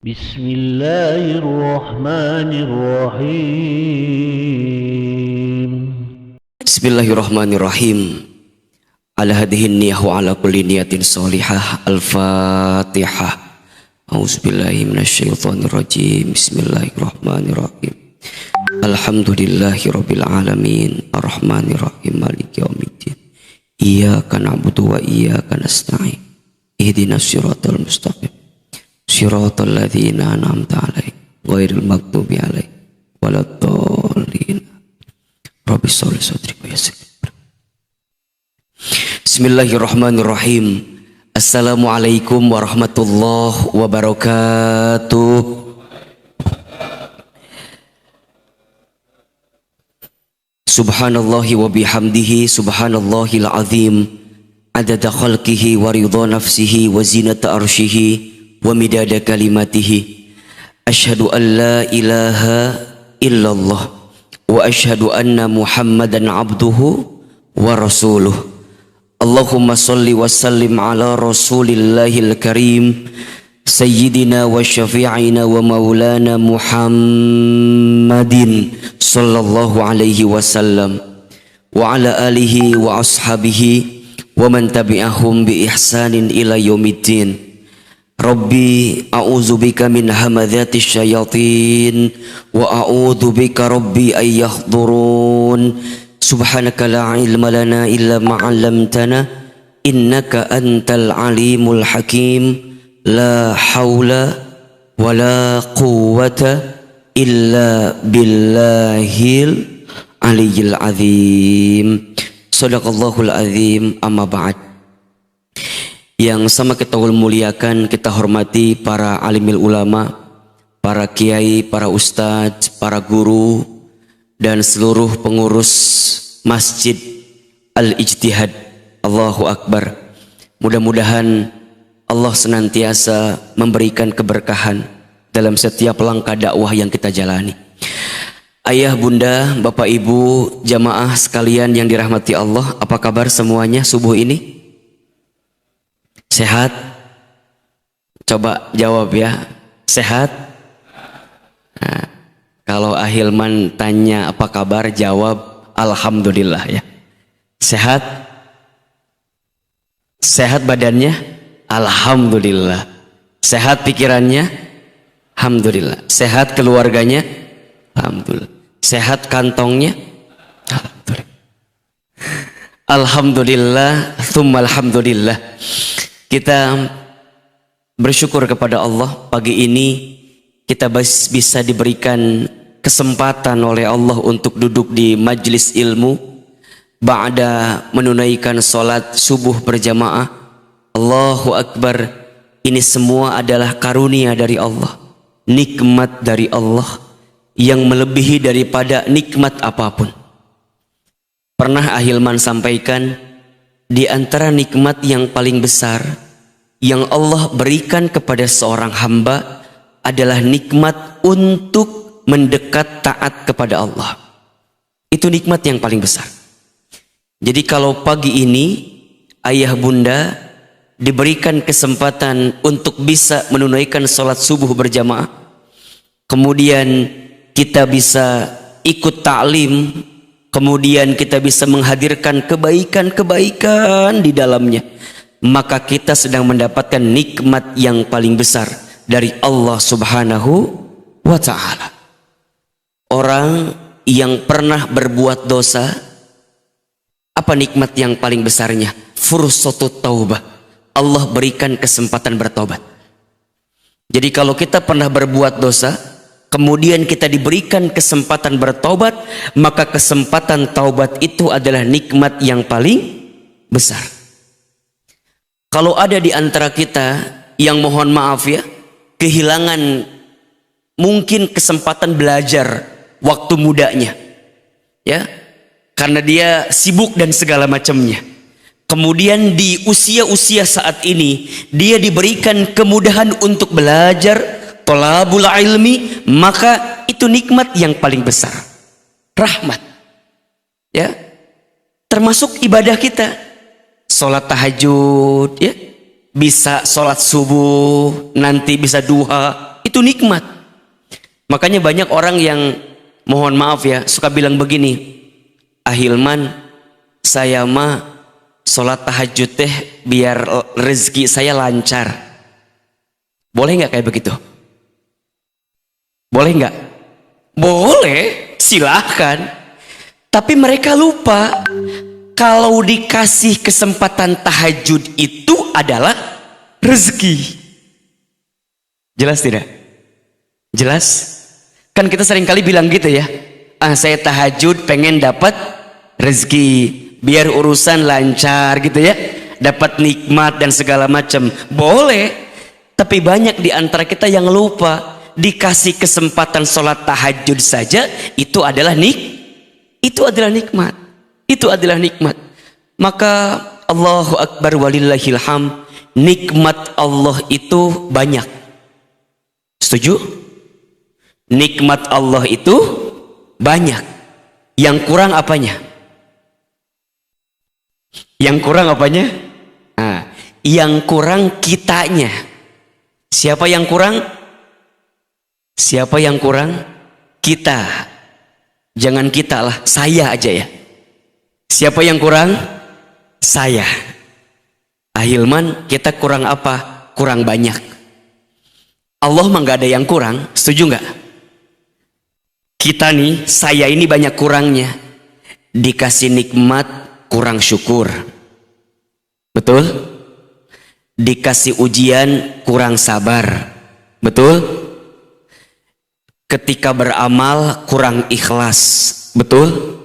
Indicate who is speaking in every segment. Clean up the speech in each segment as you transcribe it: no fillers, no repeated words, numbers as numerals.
Speaker 1: Bismillahirrahmanirrahim.
Speaker 2: Bismillahirrahmanirrahim. Ala hadhihi niyah wa ala kulli niyatin sholihah. Al-Fatihah. A'udzubillahi minasyaitonir rajim. Bismillahirrahmanirrahim. Alhamdulillahi rabbil alamin. Arrahmanirrahim. Maliki yaumiddin. Iyyaka na'budu wa iyyaka nasta'in. Ihdinas siratal mustaqim. Siratal ladzina an'amta 'alaihim ghairil maghdubi 'alaihim waladdallin. Rabbi sholli sadri wa yassir. Bismillahirrahmanirrahim. Assalamualaikum warahmatullahi wabarakatuh. Subhanallahi wa bihamdihi subhanallahil azim. Adada khalqihi wa ridha nafsihi wa zinata arshihi wa midada kalimatihi. Ashhadu an la ilaha illallah wa ashhadu anna Muhammadan abduhu wa rasuluh. Allahumma salli wa sallim ala rasulillahil karim sayyidina wa syafi'ina wa maulana Muhammadin sallallahu alaihi wasallam wa ala alihi wa ashabihi wa man tabi'ahum bi ihsanin ila yaumiddin. Rabbi a'udzubika min hamadzati syayatin wa a'udzubika rabbi ay yahdurun. Subhanaka la ilma lana illa ma 'allamtana innaka antal alimul hakim. La haula wa la quwwata illa billahil aliyyil azim. Shadaqallahul azim. Amma ba'd. Yang sama kita muliakan, kita hormati para alimil ulama, para kiai, para ustadz, para guru, dan seluruh pengurus Masjid Al-Ijtihad. Allahu Akbar. Mudah-mudahan Allah senantiasa memberikan keberkahan dalam setiap langkah dakwah yang kita jalani. Ayah, bunda, bapak, ibu, jamaah sekalian yang dirahmati Allah, apa kabar semuanya subuh ini? Sehat? Coba jawab ya. Sehat? Nah, kalau Ahilman tanya apa kabar, jawab alhamdulillah ya. Sehat? Sehat badannya? Alhamdulillah. Sehat pikirannya? Alhamdulillah. Sehat keluarganya? Alhamdulillah. Sehat kantongnya? Alhamdulillah. Alhamdulillah, tsumma alhamdulillah. Kita bersyukur kepada Allah, pagi ini kita bisa diberikan kesempatan oleh Allah untuk duduk di majlis ilmu ba'da menunaikan salat subuh berjamaah. Allahu Akbar. Ini semua adalah karunia dari Allah, nikmat dari Allah yang melebihi daripada nikmat apapun. Pernah Ahilman sampaikan, di antara nikmat yang paling besar yang Allah berikan kepada seorang hamba adalah nikmat untuk mendekat taat kepada Allah. Itu nikmat yang paling besar. Jadi kalau pagi ini ayah bunda diberikan kesempatan untuk bisa menunaikan sholat subuh berjamaah, kemudian kita bisa ikut ta'lim, kemudian kita bisa menghadirkan kebaikan-kebaikan di dalamnya, maka kita sedang mendapatkan nikmat yang paling besar dari Allah Subhanahu wa ta'ala. Orang yang pernah berbuat dosa, apa nikmat yang paling besarnya? Fursatut taubah. Allah berikan kesempatan bertobat. Jadi kalau kita pernah berbuat dosa, kemudian kita diberikan kesempatan bertobat, maka kesempatan taubat itu adalah nikmat yang paling besar. Kalau ada di antara kita yang mohon maaf ya, kehilangan mungkin kesempatan belajar waktu mudanya, ya, karena dia sibuk dan segala macamnya. Kemudian di usia-usia saat ini dia diberikan kemudahan untuk belajar, thalabul ilmi, maka itu nikmat yang paling besar, rahmat, ya, termasuk ibadah kita, sholat tahajud, ya, bisa sholat subuh, nanti bisa duha, Itu nikmat. Makanya banyak orang yang mohon maaf ya suka bilang begini, Ahilman, saya mah sholat tahajud teh biar rezeki saya lancar. Boleh nggak kayak begitu? Boleh nggak? Boleh, silahkan. Tapi mereka lupa kalau dikasih kesempatan tahajud itu adalah rezeki. Jelas tidak? Jelas? Kan kita sering kali bilang gitu ya, saya tahajud pengen dapat rezeki biar urusan lancar gitu ya, dapat nikmat dan segala macam. Boleh, tapi banyak di antara kita yang lupa dikasih kesempatan sholat tahajud saja itu adalah nikmat. Itu adalah nikmat. Maka Allahu Akbar walillahil ham, nikmat Allah itu banyak. Setuju? Nikmat Allah itu banyak. Yang kurang apanya? Yang kurang apanya? Nah, yang kurang kitanya. Siapa yang kurang? Siapa yang kurang? Kita. Jangan kita lah, saya aja ya. Siapa yang kurang? Saya. Ahilman, kita kurang apa? Kurang banyak. Allah mah gak ada yang kurang, setuju nggak? Kita nih, saya ini banyak kurangnya. Dikasih nikmat, kurang syukur. Betul? Dikasih ujian, kurang sabar. Betul? Ketika beramal, kurang ikhlas. Betul?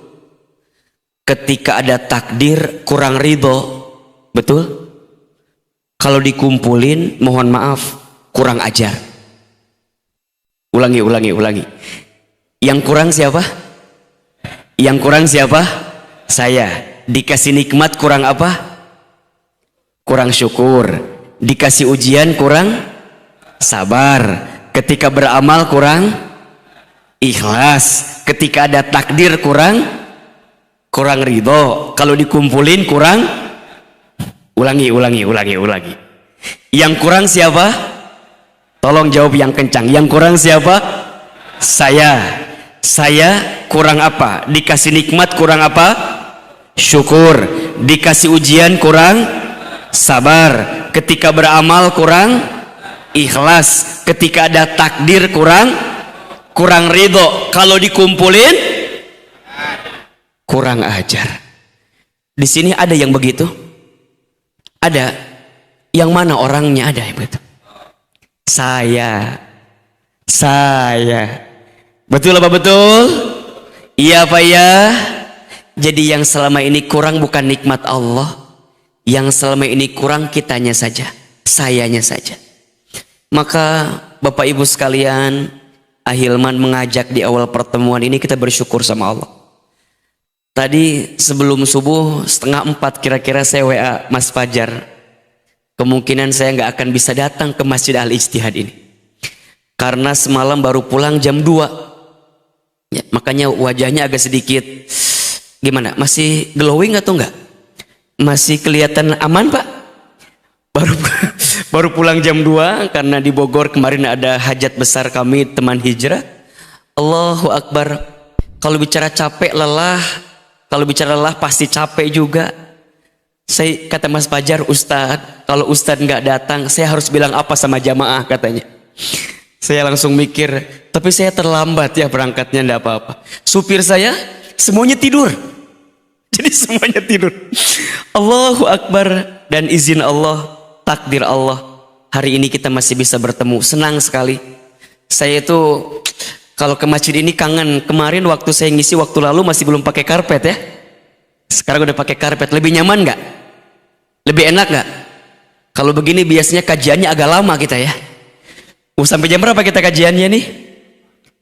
Speaker 2: Ketika ada takdir, kurang ridho. Betul? Kalau dikumpulin, mohon maaf, kurang ajar. Ulangi. Yang kurang siapa? Yang kurang siapa? Saya. Dikasih nikmat kurang apa? Kurang syukur. Dikasih ujian kurang sabar. Ketika beramal kurang ikhlas. Ketika ada takdir kurang ridho. Kalau dikumpulin kurang. Ulangi. Yang kurang siapa? Tolong jawab yang kencang. Yang kurang siapa? Saya kurang apa? Dikasih nikmat kurang apa? Syukur. Dikasih ujian kurang sabar. Ketika beramal kurang ikhlas. Ketika ada takdir kurang ridho. Kalau dikumpulin kurang ajar. Di sini ada yang begitu? Ada. Yang mana orangnya ada yang begitu? Saya. Betul apa betul? Iya apa ya? Jadi yang selama ini kurang bukan nikmat Allah. Yang selama ini kurang kitanya saja, sayanya saja. Maka Bapak Ibu sekalian, Ahilman mengajak di awal pertemuan ini kita bersyukur sama Allah. Tadi sebelum subuh 3:30 kira-kira saya WA Mas Fajar. Kemungkinan saya nggak akan bisa datang ke Masjid Al-Ijtihad ini. Karena semalam baru pulang jam 2. Ya, makanya wajahnya agak sedikit gimana? Masih glowing atau enggak? Masih kelihatan aman, Pak? Baru pulang jam 2 karena di Bogor kemarin ada hajat besar kami teman hijrah. Allahu Akbar. Kalau bicara capek lelah, kalau bicara lelah pasti capek juga. Saya kata Mas Fajar, Ustadz, kalau Ustadz nggak datang, saya harus bilang apa sama jamaah katanya. Saya langsung mikir, tapi saya terlambat ya berangkatnya, enggak apa-apa. Supir saya semuanya tidur. Jadi semuanya tidur. Allahu Akbar. Dan izin Allah, takdir Allah, hari ini kita masih bisa bertemu. Senang sekali. Saya itu kalau ke masjid ini kangen. Kemarin waktu saya ngisi waktu lalu masih belum pakai karpet ya. Sekarang udah pakai karpet. Lebih nyaman nggak? Lebih enak nggak? Kalau begini biasanya kajiannya agak lama kita ya. Sampai jam berapa kita kajiannya nih?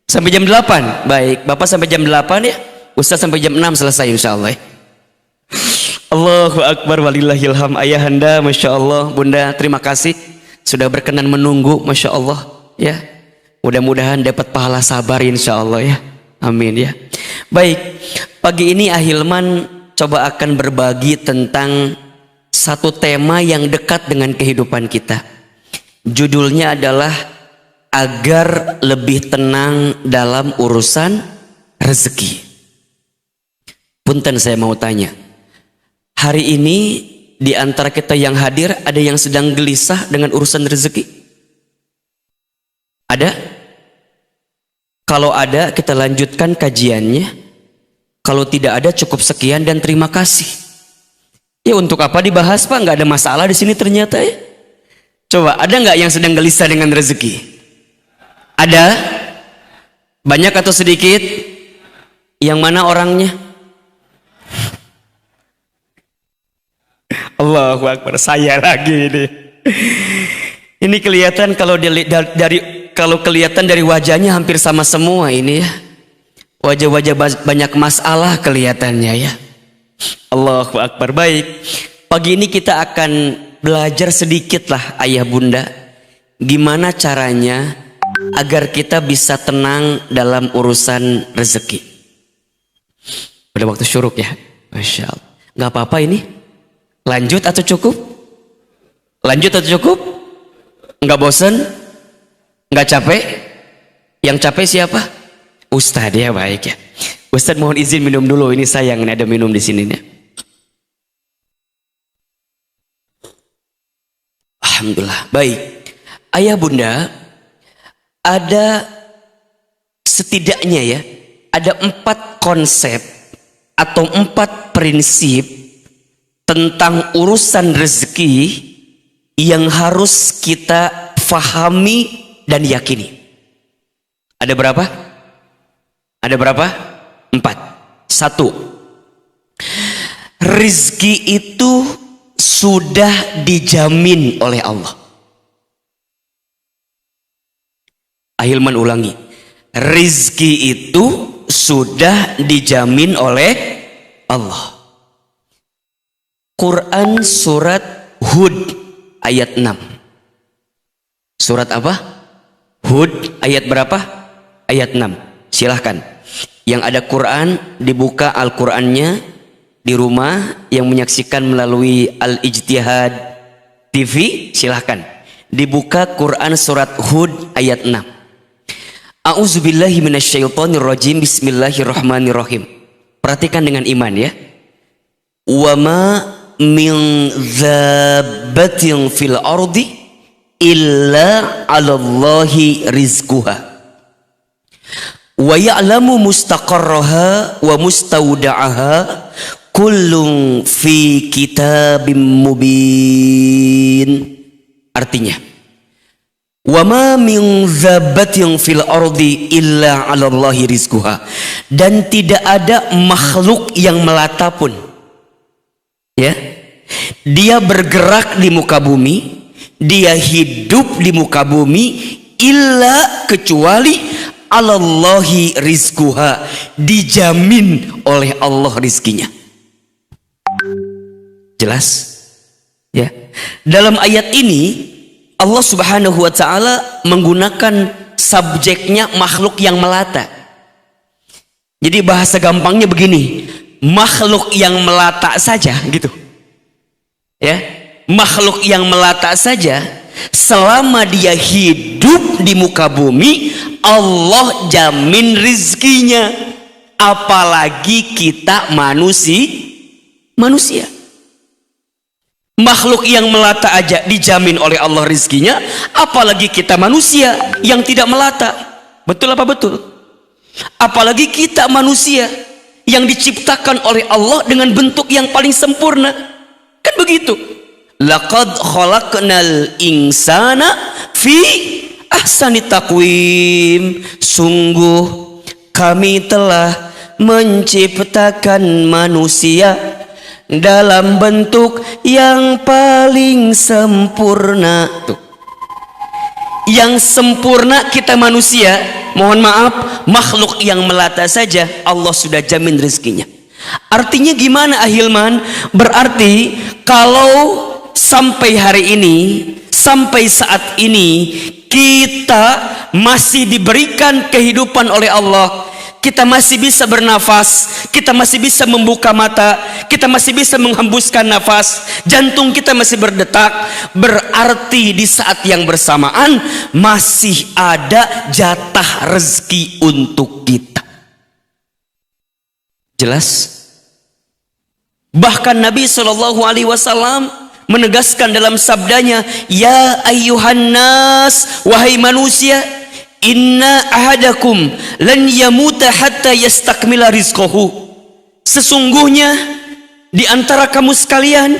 Speaker 2: Sampai jam 8. Baik, Bapak sampai jam 8 ya. Ustaz sampai jam 6 selesai insyaallah ya. Allahu Akbar walillahilham. Ayahanda, Masya Allah. Bunda, terima kasih sudah berkenan menunggu, Masya Allah ya. Mudah-mudahan dapat pahala sabar insyaallah ya. Amin ya. Baik, pagi ini Ahilman coba akan berbagi tentang satu tema yang dekat dengan kehidupan kita. Judulnya adalah agar lebih tenang dalam urusan rezeki. Punten, saya mau tanya, hari ini di antara kita yang hadir ada yang sedang gelisah dengan urusan rezeki? Ada? Kalau ada, kita lanjutkan kajiannya. Kalau tidak ada, cukup sekian dan terima kasih. Ya, untuk apa dibahas, Pak? Nggak ada masalah di sini ternyata ya. Coba, ada nggak yang sedang gelisah dengan rezeki? Ada? Banyak atau sedikit? Yang mana orangnya? Allahu Akbar, saya lagi ini. Ini kelihatan kalau kelihatan dari wajahnya hampir sama semua ini ya. Wajah-wajah banyak masalah kelihatannya ya. Allahu Akbar. Baik, pagi ini kita akan belajar sedikit lah ayah bunda, gimana caranya agar kita bisa tenang dalam urusan rezeki. Pada waktu syuruk ya, Masya Allah. Gak apa-apa ini. Lanjut atau cukup? Lanjut atau cukup? Nggak bosan? Nggak capek? Yang capek siapa? Ustadz ya, baik ya. Ustadz mohon izin minum dulu. Ini sayang, ini ada minum di sini nih. Alhamdulillah. Baik, ayah bunda, ada setidaknya ya, ada 4 konsep atau 4 prinsip tentang urusan rezeki yang harus kita fahami dan yakini. Ada berapa? Ada berapa? 4. 1. Rezeki itu sudah dijamin oleh Allah. Ahilman ulangi. Rizki itu sudah dijamin oleh Allah. Quran surat Hud ayat 6. Surat apa? Hud ayat berapa? Ayat 6. Silahkan. Yang ada Quran, dibuka Al-Qurannya di rumah. Yang menyaksikan melalui Al-Ijtihad TV, silahkan. Dibuka Quran surat Hud ayat 6. A'udzubillahi minasyaitonirrajim. Bismillahirrahmanirrahim. Perhatikan dengan iman ya. Wa ma min dzabbatin fil ardi illa 'alallahi rizquha wa ya'lamu mustaqarraha wa mustawda'aha kullun fi kitabim mubin. Artinya, wa ma min dzabbatin fil ardi illa 'alallahi rizquha, dan tidak ada makhluk yang melata pun ya, dia bergerak di muka bumi, dia hidup di muka bumi, illa kecuali 'alallahi rizquha, dijamin oleh Allah rizkinya. Jelas ya. Dalam ayat ini Allah subhanahu wa ta'ala menggunakan subjeknya makhluk yang melata. Jadi bahasa gampangnya begini, makhluk yang melata saja gitu ya, makhluk yang melata saja selama dia hidup di muka bumi Allah jamin rizkinya, apalagi kita manusia. Makhluk yang melata aja dijamin oleh Allah rizkinya, apalagi kita manusia yang tidak melata. Betul apa betul? Apalagi kita manusia yang diciptakan oleh Allah dengan bentuk yang paling sempurna. Kan begitu. Laqad khalaqnal insana fi ahsani taqwim. Sungguh kami telah menciptakan manusia dalam bentuk yang paling sempurna. Tuh. Yang sempurna kita manusia, mohon maaf, makhluk yang melata saja Allah sudah jamin rezekinya. Artinya gimana Ahilman? Berarti kalau sampai hari ini, sampai saat ini kita masih diberikan kehidupan oleh Allah, kita masih bisa bernafas, kita masih bisa membuka mata, kita masih bisa menghembuskan nafas, jantung kita masih berdetak, berarti di saat yang bersamaan masih ada jatah rezeki untuk kita. Jelas? Bahkan Nabi SAW menegaskan dalam sabdanya, ya ayyuhan nas, wahai manusia, inna ahadakum lan yamuta hatta yastakmila rizqahu. Sesungguhnya di antara kamu sekalian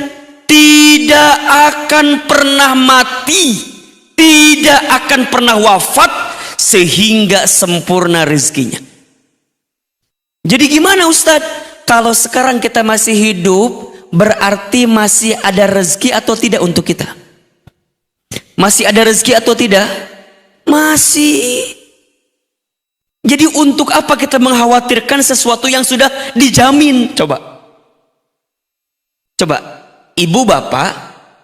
Speaker 2: tidak akan pernah mati, tidak akan pernah wafat sehingga sempurna rezekinya. Jadi gimana Ustadz? Kalau sekarang kita masih hidup, berarti masih ada rezeki atau tidak untuk kita? Masih ada rezeki atau tidak? Masih. Jadi untuk apa kita mengkhawatirkan sesuatu yang sudah dijamin? Coba ibu bapak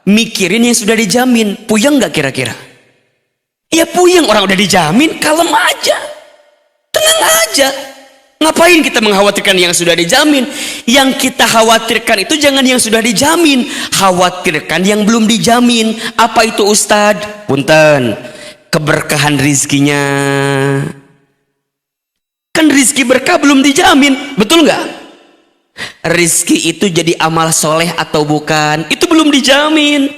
Speaker 2: mikirin yang sudah dijamin, puyeng nggak kira-kira? Ya puyeng, orang udah dijamin, kalem aja, tenang aja. Ngapain kita mengkhawatirkan yang sudah dijamin? Yang kita khawatirkan itu jangan yang sudah dijamin, khawatirkan yang belum dijamin. Apa itu Ustadz? Punten, keberkahan rizkinya. Kan rizki berkah belum dijamin, betul nggak? Rizki itu jadi amal soleh atau bukan, itu belum dijamin.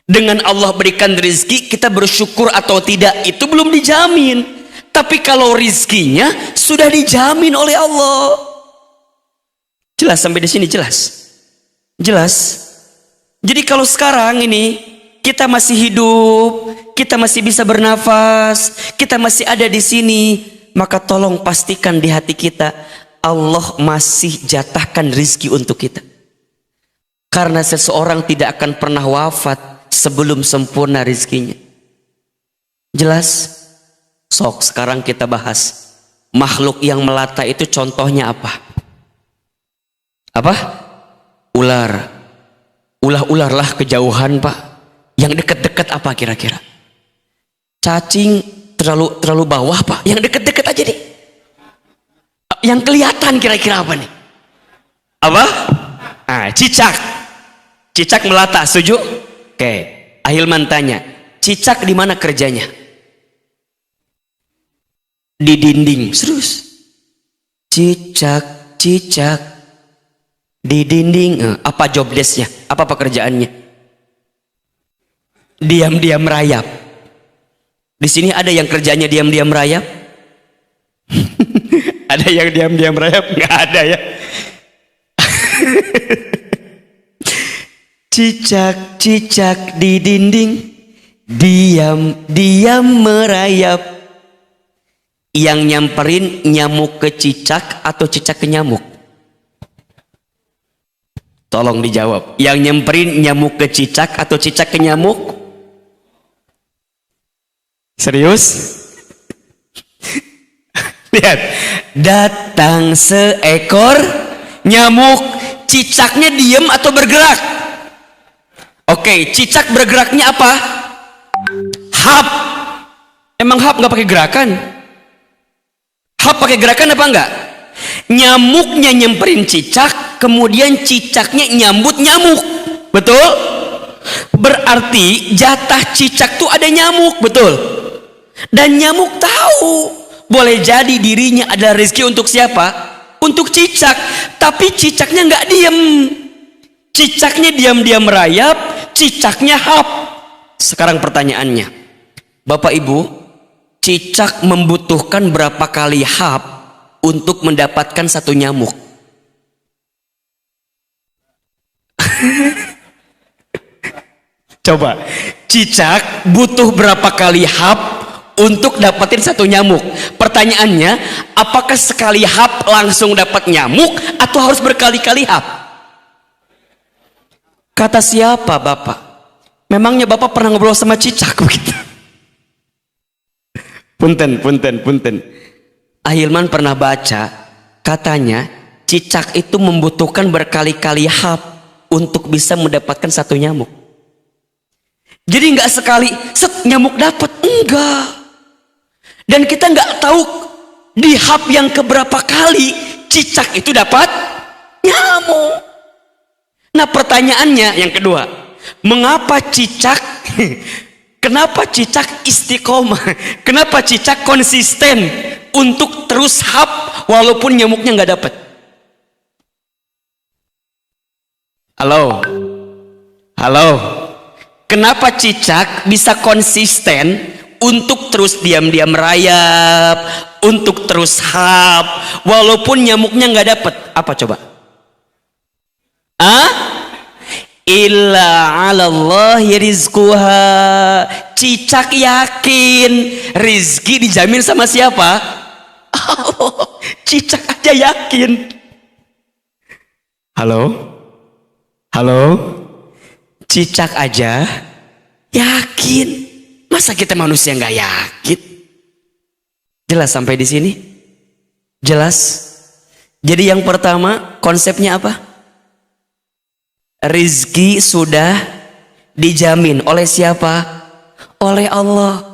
Speaker 2: Dengan Allah berikan rizki, kita bersyukur atau tidak, itu belum dijamin. Tapi kalau rizkinya sudah dijamin oleh Allah. Jelas sampai di sini? Jelas. Jadi kalau sekarang ini kita masih hidup, kita masih bisa bernafas, kita masih ada di sini, maka tolong pastikan di hati kita Allah masih jatahkan rizki untuk kita. Karena seseorang tidak akan pernah wafat sebelum sempurna rizkinya. Jelas? Sok sekarang kita bahas makhluk yang melata itu contohnya apa? Apa? Ular. Ular-ularlah kejauhan Pak. Yang dekat-dekat apa kira-kira? Cacing terlalu bawah Pak. Yang dekat-dekat aja nih. Yang kelihatan kira-kira apa nih? Apa? Cicak. Cicak melata, setuju? Oke. Ahilman tanya, cicak di mana kerjanya? Di dinding. Serius? Cicak di dinding. Apa job desknya? Apa pekerjaannya? Diam-diam merayap. Di sini ada yang kerjanya diam-diam merayap? Ada yang diam-diam merayap? Nggak ada ya. Cicak di dinding, diam-diam merayap. Yang nyamperin nyamuk ke cicak atau cicak ke nyamuk? Tolong dijawab. Yang nyamperin nyamuk ke cicak atau cicak ke nyamuk? Serius? Lihat, datang seekor nyamuk, cicaknya diem atau bergerak? Oke, cicak bergeraknya apa? Hap. Emang hap nggak pakai gerakan? Hap pakai gerakan apa enggak? Nyamuknya nyemperin cicak, kemudian cicaknya nyambut nyamuk. Betul? Berarti jatah cicak tuh ada nyamuk, betul? Dan nyamuk tahu boleh jadi dirinya adalah rezeki untuk siapa? Untuk cicak. Tapi cicaknya nggak diem. Cicaknya diam-diam merayap, cicaknya hap. Sekarang pertanyaannya, Bapak Ibu, cicak membutuhkan berapa kali hap untuk mendapatkan satu nyamuk? Coba, cicak butuh berapa kali hap untuk dapetin satu nyamuk? Pertanyaannya, apakah sekali hap langsung dapat nyamuk atau harus berkali-kali hap? Kata siapa Bapak? Memangnya Bapak pernah ngobrol sama cicak begitu? Punten. Ahilman pernah baca, katanya cicak itu membutuhkan berkali-kali hap untuk bisa mendapatkan satu nyamuk. Jadi nggak sekali set nyamuk dapat, enggak. Dan kita nggak tahu Di hap yang keberapa kali cicak itu dapat nyamuk. Nah pertanyaannya yang kedua, mengapa cicak kenapa cicak istiqomah, kenapa cicak konsisten untuk terus hap walaupun nyamuknya nggak dapat? Halo, halo, kenapa cicak bisa konsisten untuk terus diam-diam merayap, untuk terus hap walaupun nyamuknya nggak dapat? Apa coba? Illa 'alallahi rizquha. Cicak yakin rizki dijamin sama siapa? Allah. Cicak aja yakin. Halo, halo, cicak aja yakin. Masa kita manusia nggak yakin? Jelas sampai di sini? Jelas. Jadi yang pertama konsepnya apa? Rizki sudah dijamin oleh siapa? Oleh Allah.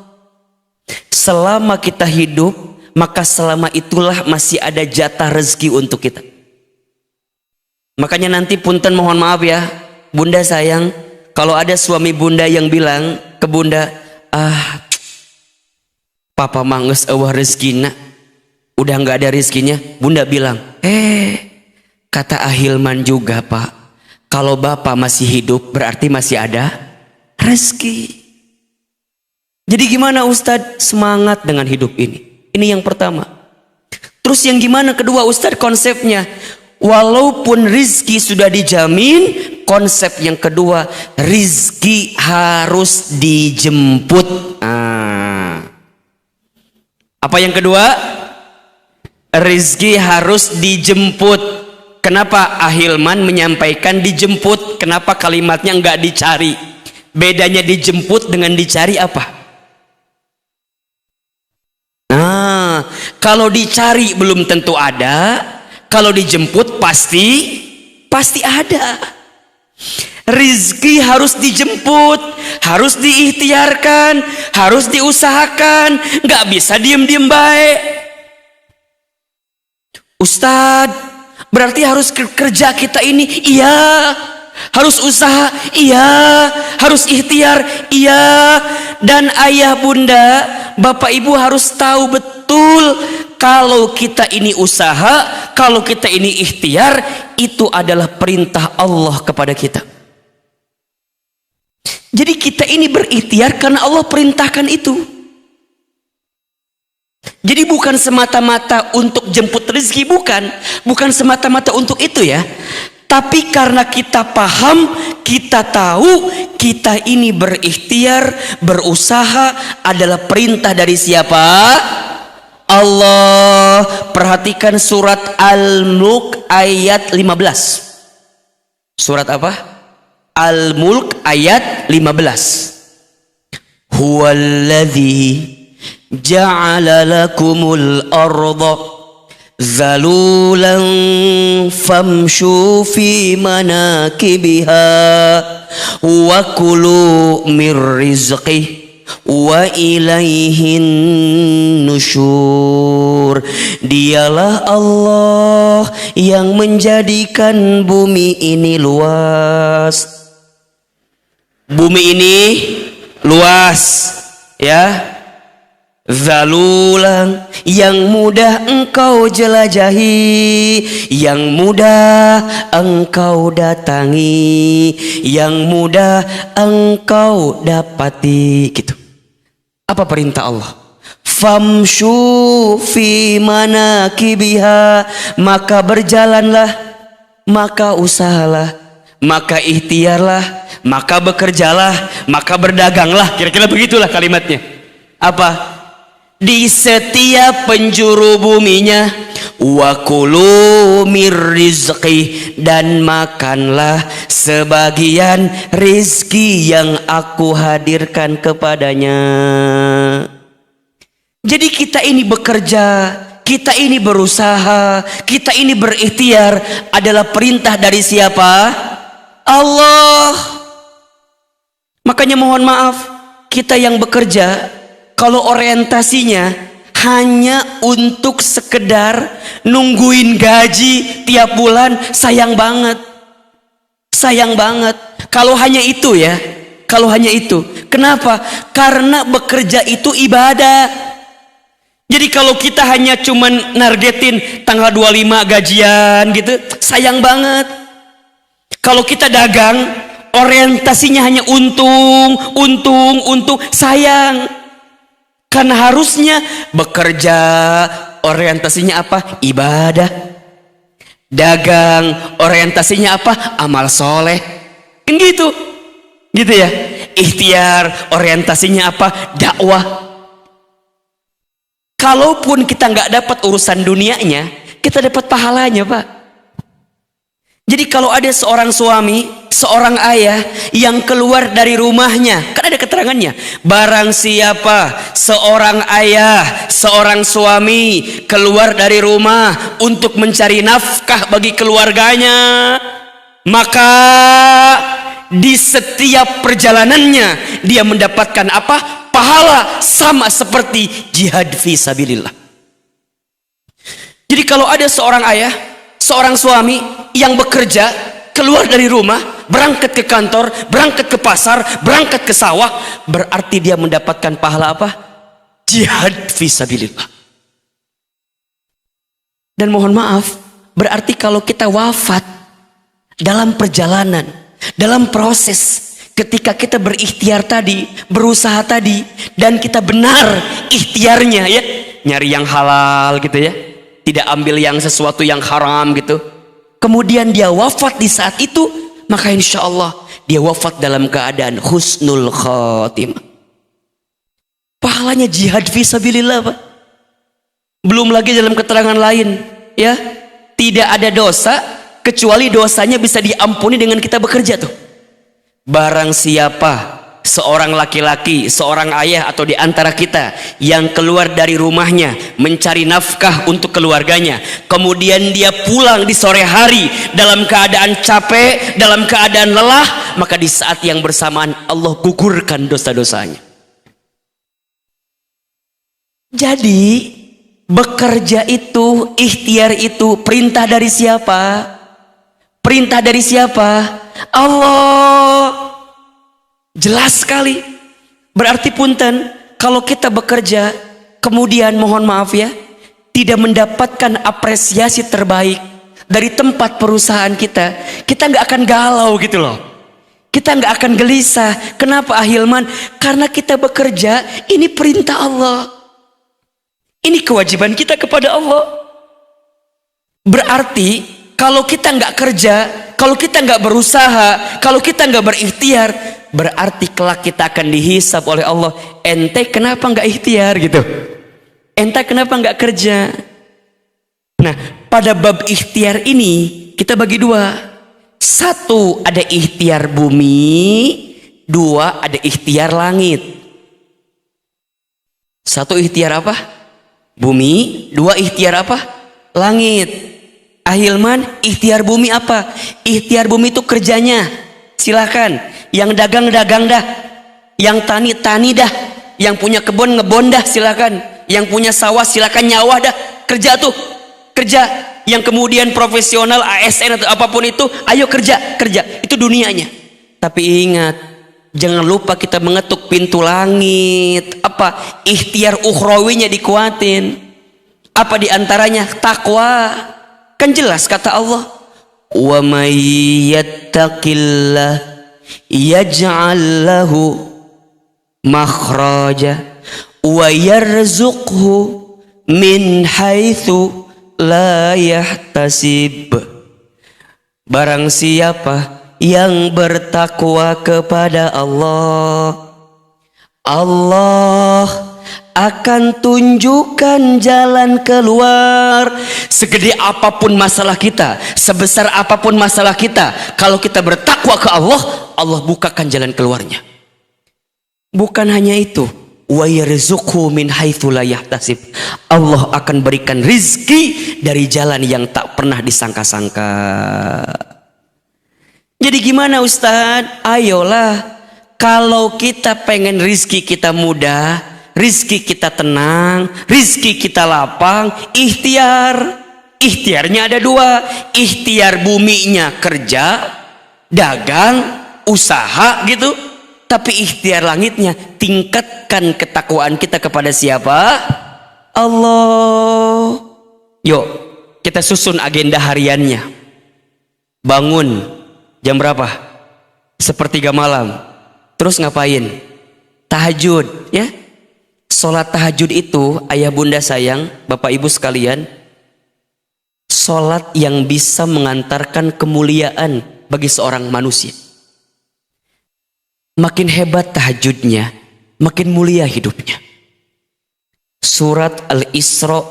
Speaker 2: Selama kita hidup, maka selama itulah masih ada jatah rezeki untuk kita. Makanya nanti punten mohon maaf ya, bunda sayang, kalau ada suami bunda yang bilang ke bunda, papa manges eueuh rezekina, udah nggak ada rezekinya, bunda bilang, kata Ahilman juga pak, kalau bapak masih hidup berarti masih ada rezeki. Jadi gimana Ustadz semangat dengan hidup ini? Ini yang pertama. Terus yang gimana kedua Ustadz konsepnya? Walaupun rizki sudah dijamin, konsep yang kedua, rizki harus dijemput. Apa yang kedua? Rizki harus dijemput. Kenapa Ahilman menyampaikan dijemput? Kenapa kalimatnya enggak dicari? Bedanya dijemput dengan dicari apa? Kalau dicari belum tentu ada, kalau dijemput pasti ada. Rizki harus dijemput, harus diikhtiarkan, harus diusahakan, nggak bisa diem-diem baik. Ustadz, berarti harus kerja kita ini, iya. Harus usaha, iya. Harus ikhtiar, iya. Dan ayah bunda, bapak ibu harus tahu betul, kalau kita ini usaha, kalau kita ini ikhtiar, itu adalah perintah Allah kepada kita. Jadi kita ini berikhtiar karena Allah perintahkan itu. Jadi bukan semata-mata untuk jemput rezeki, bukan semata-mata untuk itu ya. Tapi karena kita paham, kita tahu kita ini berikhtiar, berusaha adalah perintah dari siapa? Allah. Perhatikan surat Al-Mulk ayat 15. Surat apa? Al-Mulk ayat 15. Huwallazi ja'ala lakumul arda zalulan famshu fi manakibiha wa kulu mir rizqih wa ilaihin nusyur. Dialah Allah yang menjadikan bumi ini luas. Bumi ini luas ya, zalulan, yang mudah engkau jelajahi, yang mudah engkau datangi, yang mudah engkau dapati, gitu. Apa perintah Allah? Famshu fi manakibiha, maka berjalanlah, maka usahalah, maka ikhtiarlah, maka bekerjalah, maka berdaganglah. Kira-kira begitulah kalimatnya. Apa? Di setiap penjuru buminya, wa kulu mir rizqi, dan makanlah sebagian rizki yang aku hadirkan kepadanya. Jadi kita ini bekerja, kita ini berusaha, kita ini berikhtiar adalah perintah dari siapa? Allah. Makanya mohon maaf, kita yang bekerja, kalau orientasinya hanya untuk sekedar nungguin gaji tiap bulan, sayang banget. Sayang banget. Kalau hanya itu ya, kalau hanya itu. Kenapa? Karena bekerja itu ibadah. Jadi kalau kita hanya cuman nargetin tanggal 25 gajian gitu, sayang banget. Kalau kita dagang, orientasinya hanya untung, sayang. Karena harusnya bekerja, orientasinya apa? Ibadah. Dagang, orientasinya apa? Amal soleh. Kan gitu. Gitu ya. Ikhtiar, orientasinya apa? Dakwah. Kalaupun kita nggak dapat urusan dunianya, kita dapat pahalanya, Pak. Jadi kalau ada seorang suami, seorang ayah yang keluar dari rumahnya, kan ada keterangannya. Barang siapa seorang ayah, seorang suami keluar dari rumah untuk mencari nafkah bagi keluarganya, maka di setiap perjalanannya dia mendapatkan apa? Pahala sama seperti jihad fi sabilillah. Jadi kalau ada seorang ayah, seorang suami yang bekerja, keluar dari rumah, berangkat ke kantor, berangkat ke pasar, berangkat ke sawah, berarti dia mendapatkan pahala apa? Jihad fi sabilillah. Dan mohon maaf, berarti kalau kita wafat dalam perjalanan, dalam proses, ketika kita berikhtiar tadi, berusaha tadi, dan kita benar ikhtiarnya ya, nyari yang halal gitu ya, tidak ambil yang sesuatu yang haram gitu, kemudian dia wafat di saat itu, maka insya Allah dia wafat dalam keadaan husnul khatimah. Pahalanya jihad fisabilillah, Pak. Belum lagi dalam keterangan lain ya, tidak ada dosa kecuali dosanya bisa diampuni dengan kita bekerja tuh. Barang siapa seorang laki-laki, seorang ayah atau di antara kita yang keluar dari rumahnya mencari nafkah untuk keluarganya, kemudian dia pulang di sore hari dalam keadaan capek, dalam keadaan lelah, maka di saat yang bersamaan Allah gugurkan dosa-dosanya. Jadi bekerja itu, ikhtiar itu perintah dari siapa? Perintah dari siapa? Allah. Jelas sekali. Berarti punten, kalau kita bekerja kemudian mohon maaf ya, tidak mendapatkan apresiasi terbaik dari tempat perusahaan kita, kita nggak akan galau gitu loh. Kita nggak akan gelisah. Kenapa Ahilman? Karena kita bekerja, ini perintah Allah. Ini kewajiban kita kepada Allah. Berarti kalau kita nggak kerja, kalau kita nggak berusaha, kalau kita nggak berikhtiar, berarti kelak kita akan dihisab oleh Allah. Ente kenapa nggak ikhtiar gitu? Ente kenapa nggak kerja? Nah, pada bab ikhtiar ini kita bagi dua. Satu, ada ikhtiar bumi. Dua, ada ikhtiar langit. Satu, ikhtiar apa? Bumi. Dua, ikhtiar apa? Langit. Ahilman, ikhtiar bumi apa? Ikhtiar bumi itu kerjanya. Silakan. Yang dagang dah, yang tani dah, yang punya kebun ngebon dah, silakan. Yang punya sawah silakan nyawah dah, kerja tuh, kerja. Yang kemudian profesional ASN atau apapun itu, ayo kerja, itu dunianya. Tapi ingat, jangan lupa kita mengetuk pintu langit. Apa? Ikhtiar ukhrawinya dikuatin. Apa diantaranya? Takwa. Kan jelas kata Allah, wa may yattaqillah yaj'al lahu makhraja wa yarzuqhu min haitsu la yahtasib. Barang siapa yang bertakwa kepada Allah, Allah akan tunjukkan jalan keluar. Segede apapun masalah kita, sebesar apapun masalah kita, kalau kita bertakwa ke Allah, Allah bukakan jalan keluarnya. Bukan hanya itu, wa yarzuqhu min haitsu la yahtasib. Allah akan berikan rizki dari jalan yang tak pernah disangka-sangka. Jadi gimana Ustadz? Ayolah, kalau kita pengen rizki kita mudah, rizki kita tenang, rizki kita lapang, ikhtiar. Ikhtiarnya ada dua, ikhtiar buminya kerja, dagang, usaha gitu. Tapi ikhtiar langitnya, tingkatkan ketakwaan kita kepada siapa? Allah. Yuk, kita susun agenda hariannya. Bangun jam berapa? Sepertiga malam. Terus ngapain? Tahajud, ya. Sholat tahajud itu, ayah bunda sayang, bapak ibu sekalian, sholat yang bisa mengantarkan kemuliaan bagi seorang manusia. Makin hebat tahajudnya, makin mulia hidupnya. Surat Al-Isra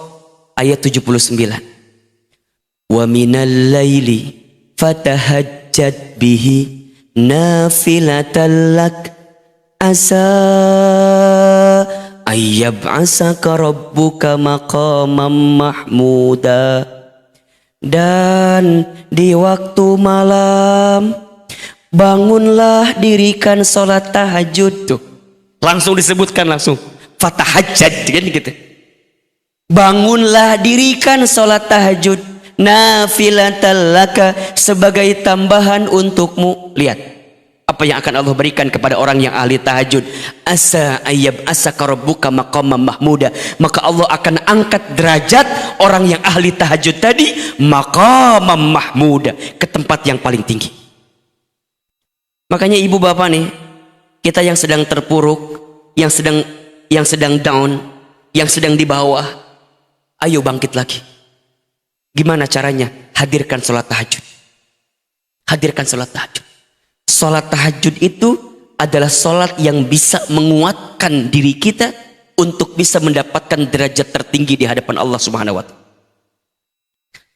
Speaker 2: ayat 79. Wa minal laili fatahajjad bihi nafilatan lak asa ayyab'asaka rabbuka maqamam mahmuda. Dan di waktu malam bangunlah, dirikan sholat tahajud. Tuh, langsung disebutkan langsung fatahajjad kan gitu. Bangunlah, dirikan sholat tahajud nafilatan laka, sebagai tambahan untukmu. Lihat apa yang akan Allah berikan kepada orang yang ahli tahajud. Asa ayyab asaka rabbuka maqamam mahmuda, maka Allah akan angkat derajat orang yang ahli tahajud tadi maqamam mahmuda, ke tempat yang paling tinggi. Makanya ibu bapak nih, kita yang sedang terpuruk, yang sedang down, yang sedang di bawah, ayo bangkit lagi. Gimana caranya? Hadirkan sholat tahajud. Hadirkan sholat tahajud. Sholat tahajud itu adalah sholat yang bisa menguatkan diri kita untuk bisa mendapatkan derajat tertinggi di hadapan Allah Subhanahu wa Ta'ala.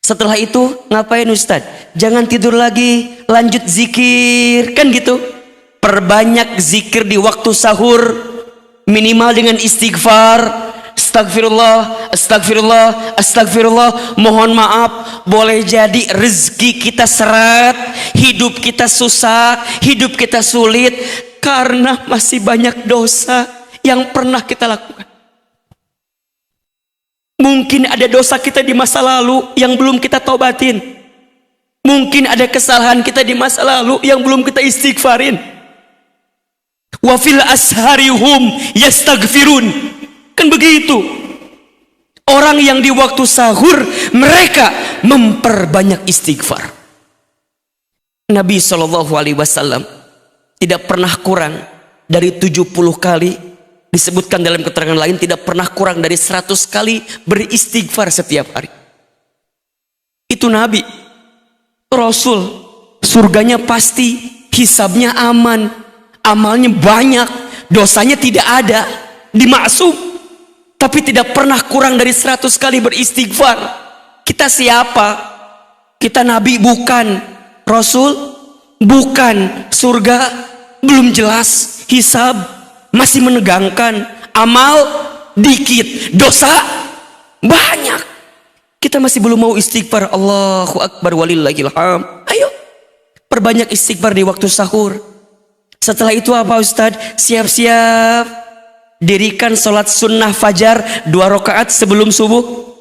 Speaker 2: Setelah itu ngapain Ustadz? Jangan tidur lagi, lanjut zikir, kan gitu. Perbanyak zikir di waktu sahur, minimal dengan istighfar. Astagfirullah, astagfirullah, astagfirullah. Mohon maaf, boleh jadi rezeki kita seret, hidup kita susah, hidup kita sulit karena masih banyak dosa yang pernah kita lakukan. Mungkin ada dosa kita di masa lalu yang belum kita tobatin. Mungkin ada kesalahan kita di masa lalu yang belum kita istighfarin. Wa fil asharihum yastaghfirun. Kan begitu. Orang yang di waktu sahur mereka memperbanyak istighfar. Nabi SAW tidak pernah kurang dari 70 kali. Disebutkan dalam keterangan lain tidak pernah kurang dari 100 kali beristighfar setiap hari. Itu Nabi, Rasul. Surganya pasti, hisabnya aman, amalnya banyak, dosanya tidak ada, dimaksum. Tapi tidak pernah kurang dari 100 kali beristighfar. Kita siapa? Kita Nabi bukan, Rasul bukan, surga belum jelas, hisab masih menegangkan, amal dikit, dosa banyak. Kita masih belum mau istighfar. Allahu Akbar walillahil hamd. Ayo perbanyak istighfar di waktu sahur. Setelah itu apa Ustadz? Siap-siap, dirikan sholat sunnah fajar 2 rakaat sebelum subuh.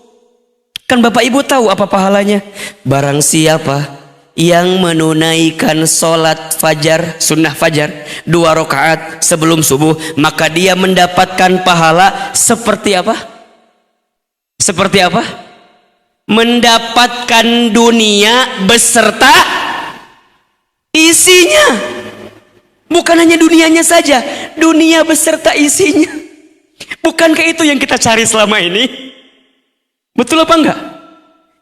Speaker 2: Kan bapak ibu tahu apa pahalanya? Barang siapa yang menunaikan sholat fajar, sunnah fajar 2 rakaat sebelum subuh, maka dia mendapatkan pahala seperti apa? Seperti apa? Mendapatkan dunia beserta isinya. Bukan hanya dunianya saja, dunia beserta isinya. Bukankah itu yang kita cari selama ini? Betul apa enggak?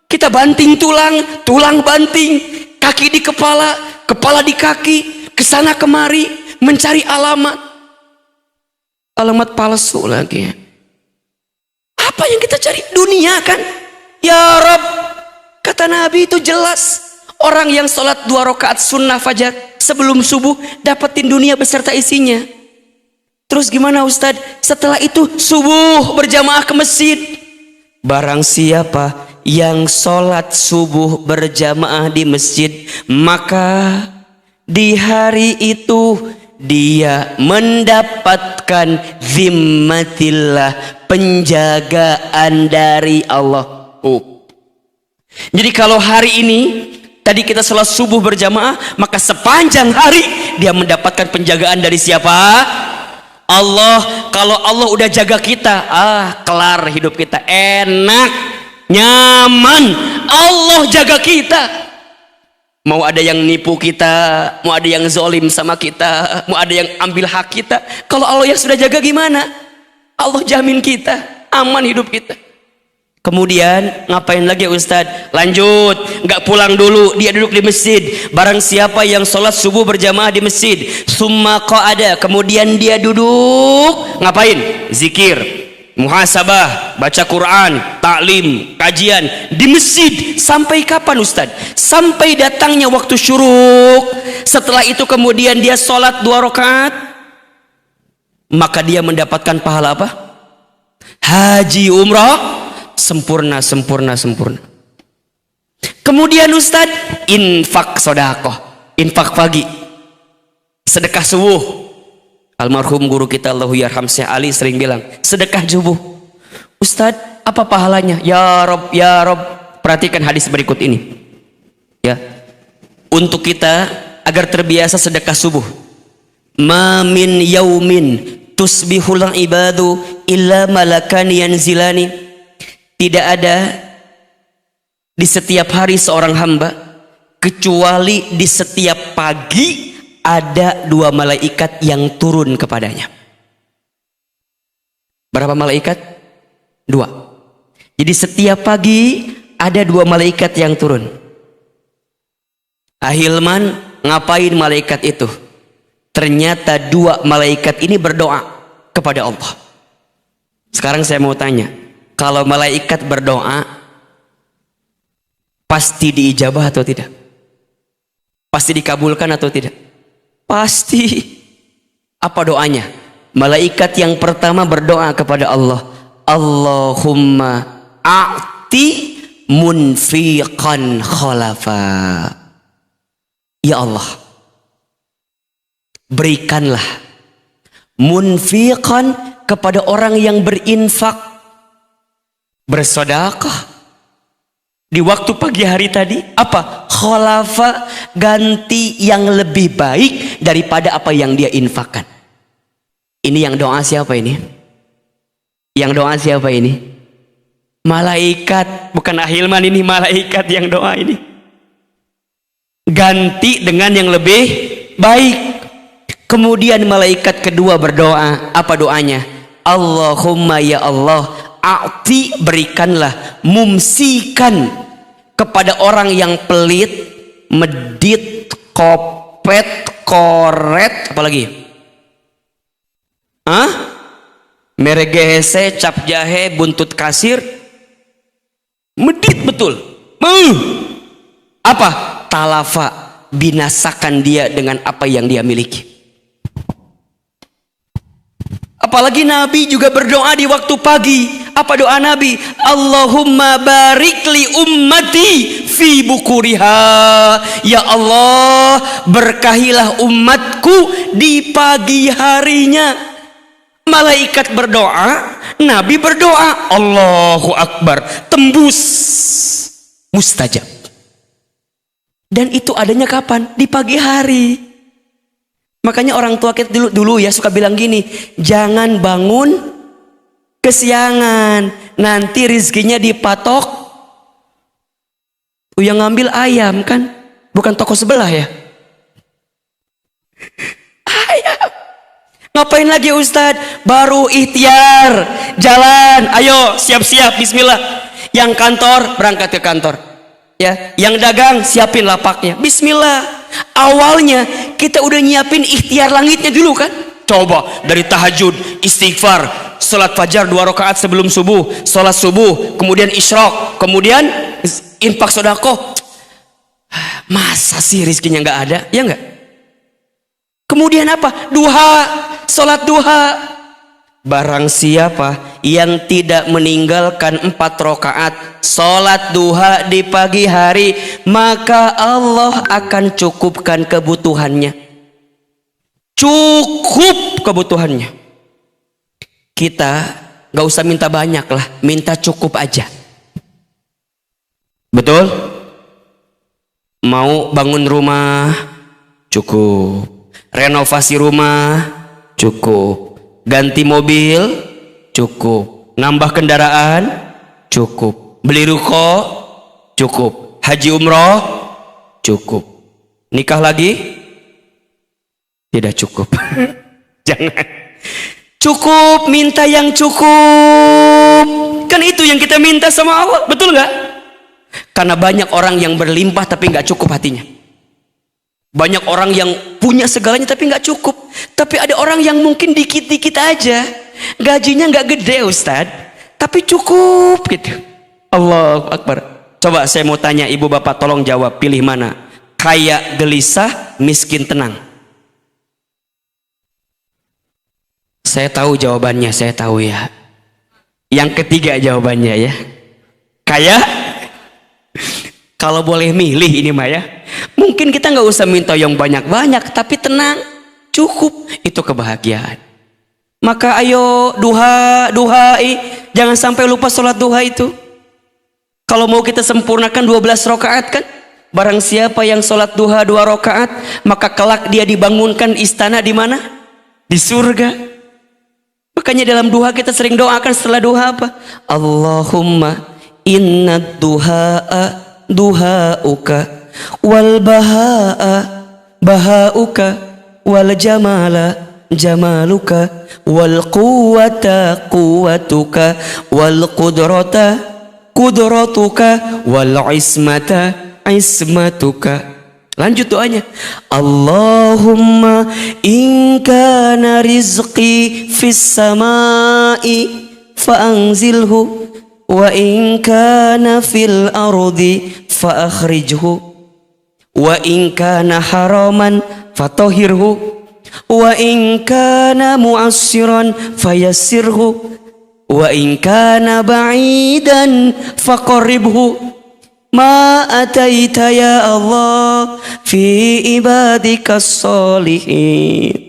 Speaker 2: Kita banting tulang, tulang banting, kaki di kepala, kepala di kaki, kesana kemari mencari alamat palsu lagi. Apa yang kita cari? Dunia kan? Ya Rabb, kata Nabi itu jelas, orang yang sholat 2 rakaat sunnah fajar sebelum subuh dapetin dunia beserta isinya. Terus gimana Ustadz? Setelah itu subuh berjamaah ke masjid. Barang siapa yang sholat subuh berjamaah di masjid, maka di hari itu dia mendapatkan zimmatillah, penjagaan dari Allah. Jadi kalau hari ini tadi kita sholat subuh berjamaah, maka sepanjang hari dia mendapatkan penjagaan dari siapa? Allah. Kalau Allah udah jaga kita, kelar hidup kita, enak, nyaman. Allah jaga kita. Mau ada yang nipu kita, mau ada yang zolim sama kita, mau ada yang ambil hak kita, kalau Allah yang sudah jaga gimana? Allah jamin kita, aman hidup kita. Kemudian ngapain lagi Ustadz? Lanjut, nggak pulang dulu, dia duduk di masjid. Barang siapa yang sholat subuh berjamaah di masjid, summa qa'ada, kemudian dia duduk, ngapain? Zikir, muhasabah, baca Quran, taklim, kajian di masjid. Sampai kapan Ustadz? Sampai datangnya waktu syuruk. Setelah itu kemudian dia sholat 2 rakaat, maka dia mendapatkan pahala apa? Haji umrah sempurna. Kemudian Ustadz, infak sodakoh, infak pagi, sedekah subuh. Almarhum guru kita Allahu yarham Syekh Ali sering bilang, sedekah subuh. Ustadz, apa pahalanya? Ya Rob, perhatikan hadis berikut ini ya, untuk kita agar terbiasa sedekah subuh. Ma min yaumin tusbihul ibadu illa malakan yanzilani. Tidak ada di setiap hari seorang hamba kecuali di setiap pagi ada 2 malaikat yang turun kepadanya. Berapa malaikat? 2. Jadi setiap pagi ada 2 malaikat yang turun. Ahilman, ngapain malaikat itu? Ternyata 2 malaikat ini berdoa kepada Allah. Sekarang saya mau tanya, kalau malaikat berdoa pasti diijabah atau tidak? Pasti dikabulkan atau tidak? Pasti. Apa doanya? Malaikat yang pertama berdoa kepada Allah, Allahumma a'ti munfiqan khalafa. Ya Allah, berikanlah munfiqan kepada orang yang berinfak, bersedekah di waktu pagi hari tadi, apa? Khalafa, ganti yang lebih baik daripada apa yang dia infakkan. Ini yang doa siapa ini? Yang doa siapa ini? Malaikat, bukan Ahilman, ini malaikat yang doa ini. Ganti dengan yang lebih baik. Kemudian malaikat kedua berdoa, apa doanya? Allahumma ya Allah, a'ti, berikanlah, mumsikan, kepada orang yang pelit, medit, kopet, koret, apalagi? Meregehese, cap jahe, buntut kasir, medit betul. Apa? Talafa, binasakan dia dengan apa yang dia miliki. Apalagi Nabi juga berdoa di waktu pagi. Apa doa Nabi? Allahumma barik li ummati fi bukuriha. Ya Allah, berkahilah umatku di pagi harinya. Malaikat berdoa, Nabi berdoa, Allahu Akbar, tembus, mustajab. Dan itu adanya kapan? Di pagi hari. Makanya orang tua kita dulu ya suka bilang gini, jangan bangun kesiangan, nanti rizkinya dipatok. Yang ngambil ayam kan, bukan toko sebelah ya. Ayam. Ngapain lagi Ustadz? Baru ikhtiar, jalan, ayo siap-siap, bismillah. Yang kantor berangkat ke kantor, ya. Yang dagang siapin lapaknya, bismillah. Awalnya kita udah nyiapin ikhtiar langitnya dulu kan. Coba dari tahajud, istighfar, sholat fajar 2 rakaat sebelum subuh, sholat subuh, kemudian isyraq, kemudian infak sedekah. Masa sih rizkinya nggak ada? Ya nggak? Kemudian apa? Duha, sholat duha. Barang siapa yang tidak meninggalkan 4 rakaat sholat duha di pagi hari, maka Allah akan cukupkan kebutuhannya. cukup kebutuhannya. Kita gak usah minta banyak lah, minta cukup aja. Betul? Mau bangun rumah, cukup. Renovasi rumah, cukup. Ganti mobil, cukup. Nambah kendaraan, cukup. Beli ruko, cukup. Haji umroh, cukup. Nikah lagi, tidak cukup. Jangan. Cukup, minta yang cukup. Kan itu yang kita minta sama Allah, betul nggak? Karena banyak orang yang berlimpah tapi nggak cukup hatinya. Banyak orang yang punya segalanya tapi nggak cukup. Tapi ada orang yang mungkin dikit-dikit aja, gajinya nggak gede Ustadz, tapi cukup gitu. Allahu Akbar. Coba saya mau tanya ibu bapak, tolong jawab, pilih mana? Kaya gelisah, miskin tenang. Saya tahu jawabannya, saya tahu ya. Yang ketiga jawabannya ya. Kaya. Kalau boleh milih ini mah ya, mungkin kita nggak usah minta yang banyak-banyak, tapi tenang, cukup, itu kebahagiaan. Maka ayo duha, jangan sampai lupa sholat duha itu. Kalau mau kita sempurnakan 12 rakaat kan, barang siapa yang sholat duha 2 rakaat, maka kelak dia dibangunkan istana di mana? Di surga. Makanya dalam duha kita sering doakan setelah duha apa? Allahumma inna duha'a duhauka wal bahauka wal jamala jamaluka wal quwwata quwwatuka wal qudrata qudratuka wal ismata ismatuka. Lanjut doanya. Allahumma in kana rizqi fis samai fa anzilhu wa in kana fil ardi fa akhrijhu wa in kana haraman fatahhirhu wa in kana mu'assiran fayassirhu wa in kana ba'idan faqarribhu ma ataita ya Allah fi ibadikas sholihin.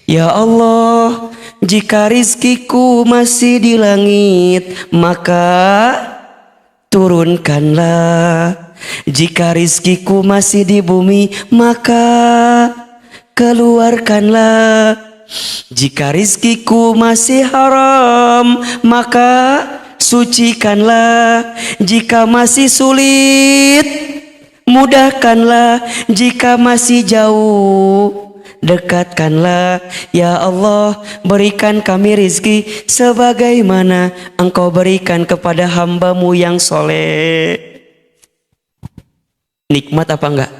Speaker 2: Ya Allah, jika rizkiku masih di langit, maka turunkanlah. Jika rizkiku masih di bumi, maka keluarkanlah. Jika rizkiku masih haram, maka sucikanlah. Jika masih sulit, mudahkanlah. Jika masih jauh, dekatkanlah. Ya Allah, berikan kami rizki sebagaimana Engkau berikan kepada hamba-Mu yang soleh. Nikmat apa enggak?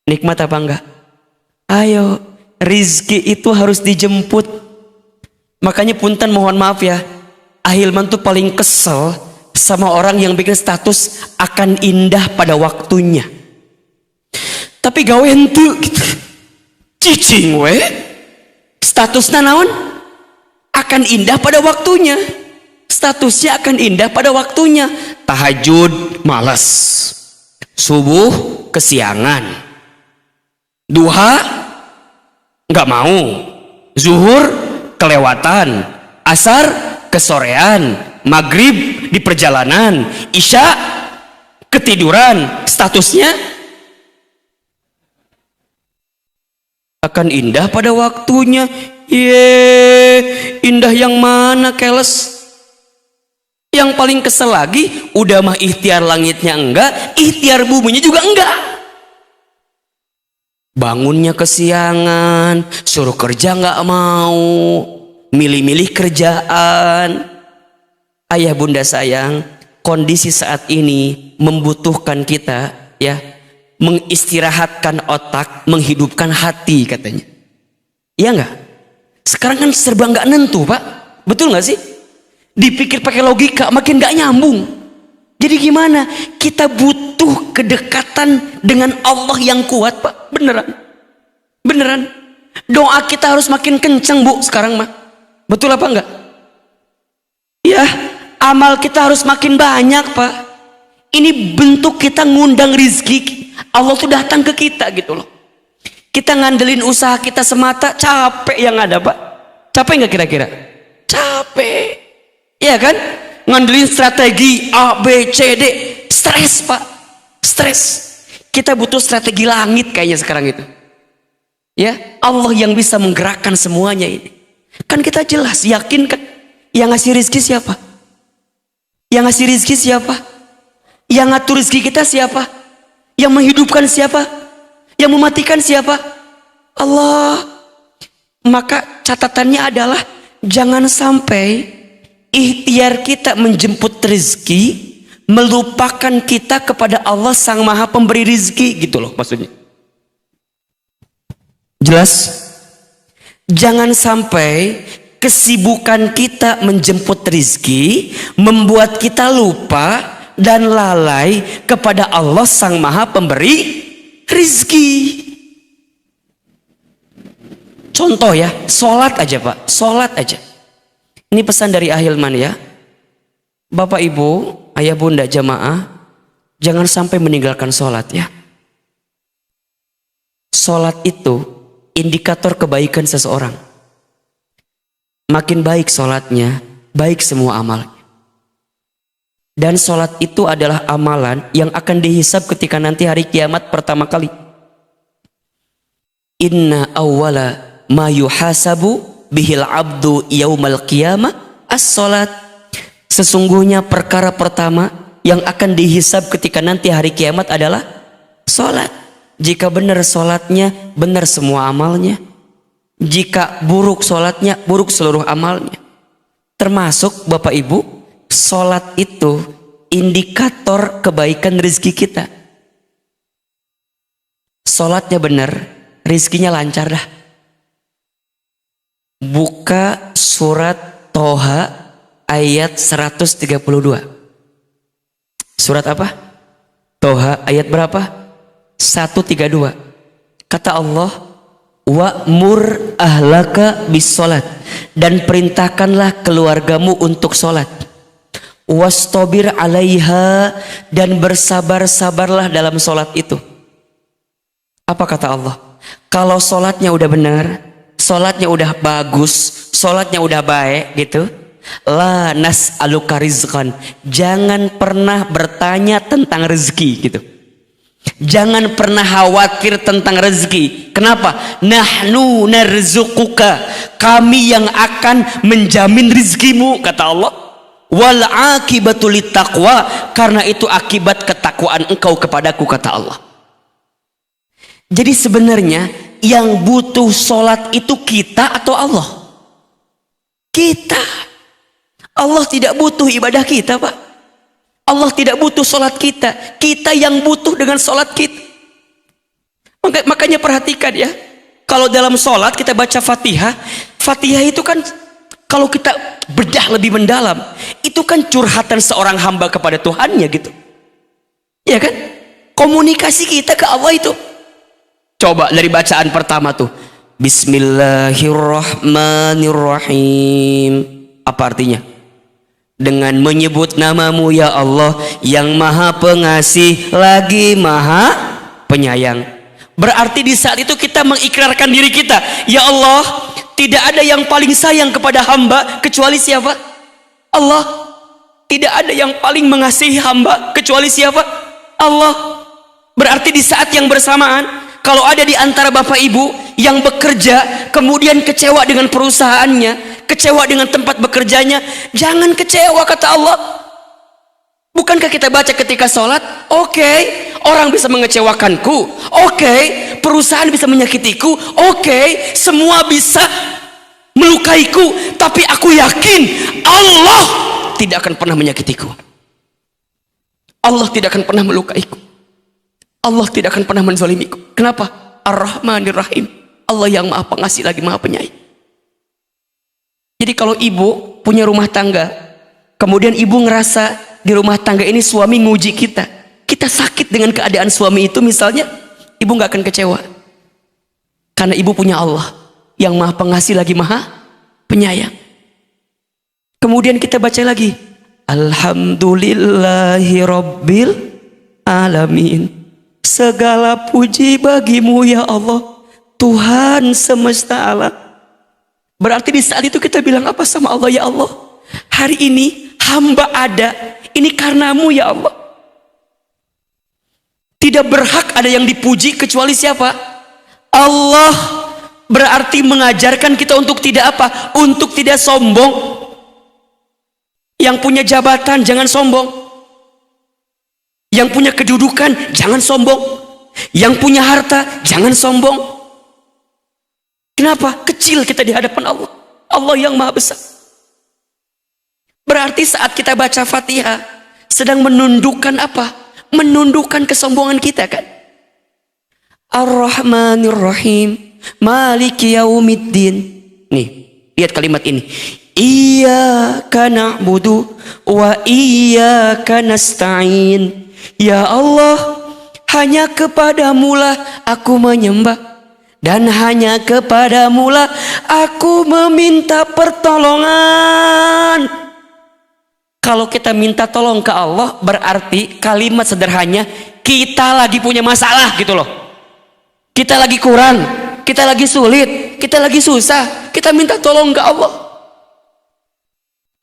Speaker 2: Nikmat apa enggak? Ayo, rizki itu harus dijemput. Makanya punten mohon maaf ya, Ahilman tuh paling kesel sama orang yang bikin status akan indah pada waktunya. Tapi gawe henteu gitu. Cicing we statusnya naon? Akan indah pada waktunya. Statusnya akan indah pada waktunya. Tahajud malas, subuh kesiangan, duha nggak mau, zuhur kelewatan, asar kesorean, maghrib di perjalanan, isya ketiduran. Statusnya akan indah pada waktunya. Indah yang mana keles? Yang paling kesel lagi, udah mah ikhtiar langitnya enggak, ikhtiar buminya juga enggak. Bangunnya kesiangan, suruh kerja enggak mau, milih-milih kerjaan. Ayah bunda sayang, kondisi saat ini membutuhkan kita ya, mengistirahatkan otak, menghidupkan hati katanya. Iya enggak? Sekarang kan serba enggak nentu Pak, betul enggak sih? Dipikir pakai logika makin gak nyambung. Jadi gimana? Kita butuh kedekatan dengan Allah yang kuat Pak. Beneran. Doa kita harus makin kenceng Bu sekarang mah. Betul apa enggak? Ya, amal kita harus makin banyak Pak. Ini bentuk kita ngundang rizki. Allah tuh datang ke kita gitu loh. Kita ngandelin usaha kita semata, capek yang ada Pak. Capek nggak kira-kira? Capek. Iya kan? Ngandelin strategi A, B, C, D. Stres Pak. Stres. Kita butuh strategi langit kayaknya sekarang itu. Ya, Allah yang bisa menggerakkan semuanya ini. Kan kita jelas, yakin kan? Yang ngasih rizki siapa? Yang ngasih rizki siapa? Yang ngatur rizki kita siapa? Yang menghidupkan siapa? Yang mematikan siapa? Allah. Maka catatannya adalah jangan sampai ikhtiar kita menjemput rizki melupakan kita kepada Allah Sang Maha Pemberi rizki, gitu loh maksudnya. Jelas? Jangan sampai kesibukan kita menjemput rizki membuat kita lupa dan lalai kepada Allah Sang Maha Pemberi rizki. Contoh ya, sholat aja Pak, sholat aja. Ini pesan dari Ahilman ya. Bapak Ibu, ayah bunda jamaah, jangan sampai meninggalkan sholat ya. Sholat itu indikator kebaikan seseorang. Makin baik sholatnya, baik semua amalnya. Dan sholat itu adalah amalan yang akan dihisab ketika nanti hari kiamat pertama kali. Inna awwala ma yuhasabu bihil abdu yaumal qiyamah as-sholat. Sesungguhnya perkara pertama yang akan dihisab ketika nanti hari kiamat adalah sholat. Jika benar sholatnya, benar semua amalnya. Jika buruk sholatnya, buruk seluruh amalnya. Termasuk Bapak Ibu, sholat itu indikator kebaikan rezeki kita. Sholatnya benar, rizkinya lancar dah. Buka surat Toha ayat 132. Surat apa? Toha ayat berapa? 132. Kata Allah, wa'mur ahlaka bis sholat, dan perintahkanlah keluargamu untuk sholat. Wastabir alaiha, dan bersabar-sabarlah dalam sholat itu. Apa kata Allah? Kalau sholatnya udah benar, sholatnya udah bagus, sholatnya udah baik gitu, la nas'aluka rizqan, jangan pernah bertanya tentang rezeki gitu. Jangan pernah khawatir tentang rezeki. Kenapa? Nahnu narzuquka, kami yang akan menjamin rezekimu, kata Allah. Wal akibatu littaqwa, karena itu akibat ketakwaan engkau kepadaku, kata Allah. Jadi sebenarnya yang butuh sholat itu kita atau Allah? Kita. Allah tidak butuh ibadah kita Pak. Allah tidak butuh sholat kita. Kita yang butuh dengan sholat kita. Makanya perhatikan ya. Kalau dalam sholat kita baca Fatihah. Fatihah itu kan kalau kita bedah lebih mendalam, itu kan curhatan seorang hamba kepada Tuhannya gitu. Ya kan? Komunikasi kita ke Allah itu. Coba dari bacaan pertama tuh, Bismillahirrahmanirrahim. Apa artinya? Dengan menyebut namamu ya Allah, yang maha pengasih lagi maha penyayang. Berarti di saat itu kita mengikrarkan diri kita, ya Allah, tidak ada yang paling sayang kepada hamba kecuali siapa? Allah. Tidak ada yang paling mengasihi hamba kecuali siapa? Allah. Berarti di saat yang bersamaan, kalau ada di antara bapak ibu yang bekerja kemudian kecewa dengan perusahaannya, kecewa dengan tempat bekerjanya, jangan kecewa, kata Allah. Bukankah kita baca ketika sholat, oke, orang bisa mengecewakanku, oke, perusahaan bisa menyakitiku, oke, semua bisa melukaiku, tapi aku yakin Allah tidak akan pernah menyakitiku. Allah tidak akan pernah melukaiku. Allah tidak akan pernah menzalimiku. Kenapa? Ar-Rahmanir Rahim. Allah yang maha pengasih lagi maha penyayang. Jadi kalau ibu punya rumah tangga, kemudian ibu ngerasa di rumah tangga ini suami nguji kita, kita sakit dengan keadaan suami itu misalnya, ibu nggak akan kecewa. Karena ibu punya Allah yang maha pengasih lagi maha penyayang. Kemudian kita baca lagi, Alhamdulillahi Rabbil Alamin. Segala puji bagimu ya Allah, Tuhan semesta alam. Berarti di saat itu kita bilang apa sama Allah? Ya Allah, hari ini hamba ada, ini karenamu ya Allah. Tidak berhak ada yang dipuji kecuali siapa? Allah. Berarti mengajarkan kita untuk tidak apa? Untuk tidak sombong. Yang punya jabatan jangan sombong. Yang punya kedudukan jangan sombong. Yang punya harta jangan sombong. Kenapa? Kecil kita di hadapan Allah. Allah yang maha besar. Berarti saat kita baca Fatihah sedang menundukkan apa? Menundukkan kesombongan kita kan? Ar-Rahmanir Rahim, Maliki Yaumiddin. Nih, lihat kalimat ini. Iyyaka na'budu wa iyyaka nasta'in. Ya Allah, hanya kepadamu-lah aku menyembah. Dan hanya kepadamu-lah aku meminta pertolongan. Kalau kita minta tolong ke Allah, berarti kalimat sederhananya kita lagi punya masalah gitu loh. Kita lagi kurang, kita lagi sulit, kita lagi susah, kita minta tolong ke Allah.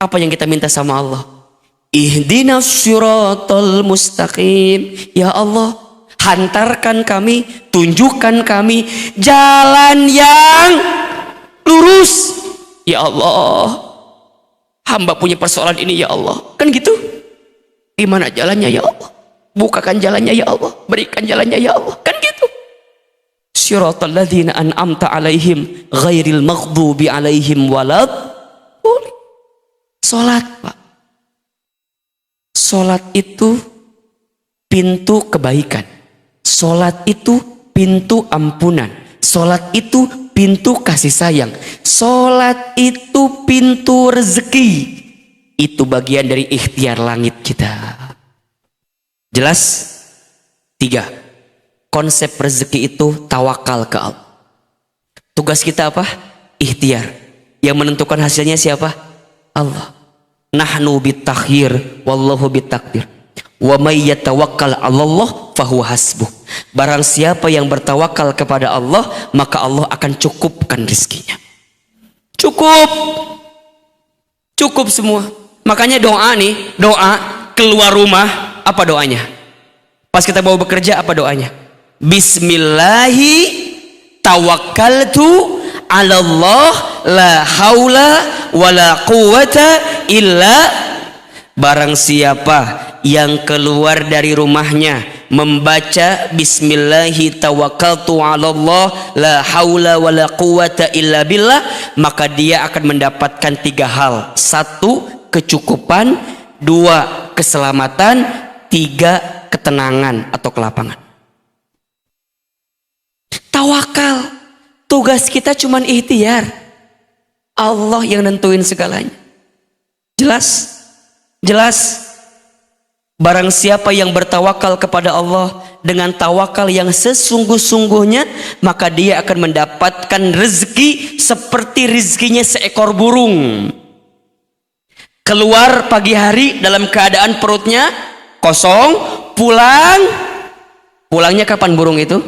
Speaker 2: Apa yang kita minta sama Allah? Ihdinas siratal mustaqim. Ya Allah, hantarkan kami, tunjukkan kami jalan yang lurus. Ya Allah, hamba punya persoalan ini ya Allah. Kan gitu. Gimana jalannya ya Allah? Bukakan jalannya ya Allah. Berikan jalannya ya Allah. Kan gitu. Siratal ladzina an'amta alaihim ghairil maghdubi alaihim walad. Salat, Pak. Salat itu pintu kebaikan. Salat itu pintu ampunan. Salat itu pintu kasih sayang. Salat itu pintu rezeki. Itu bagian dari ikhtiar langit kita. Jelas? 3. Konsep rezeki itu tawakal ke Allah. Tugas kita apa? Ikhtiar. Yang menentukan hasilnya siapa? Allah. Nahnu bitakhir wallahu bitakdir. Wa may yatawakkal 'alallah fahuwa hasbuh. Barang siapa yang bertawakal kepada Allah, maka Allah akan cukupkan rezekinya. Cukup. Cukup semua. Makanya doa nih, doa keluar rumah, apa doanya? Pas kita mau bekerja, apa doanya? Bismillahi tawakkaltu 'alallah la haula wala quwata illa. Barang siapa yang keluar dari rumahnya membaca bismillahi tawakkaltu 'alallah la haula wala quwata illa billah, maka dia akan mendapatkan 3 hal. 1, kecukupan. 2, keselamatan. 3, ketenangan atau kelapangan. Tawakal. Tugas kita cuman ikhtiar. Allah yang nentuin segalanya. Jelas? Jelas? Barang siapa yang bertawakal kepada Allah dengan tawakal yang sesungguh-sungguhnya, maka dia akan mendapatkan rezeki seperti rezekinya seekor burung. Keluar pagi hari dalam keadaan perutnya kosong, pulang. Pulangnya kapan burung itu?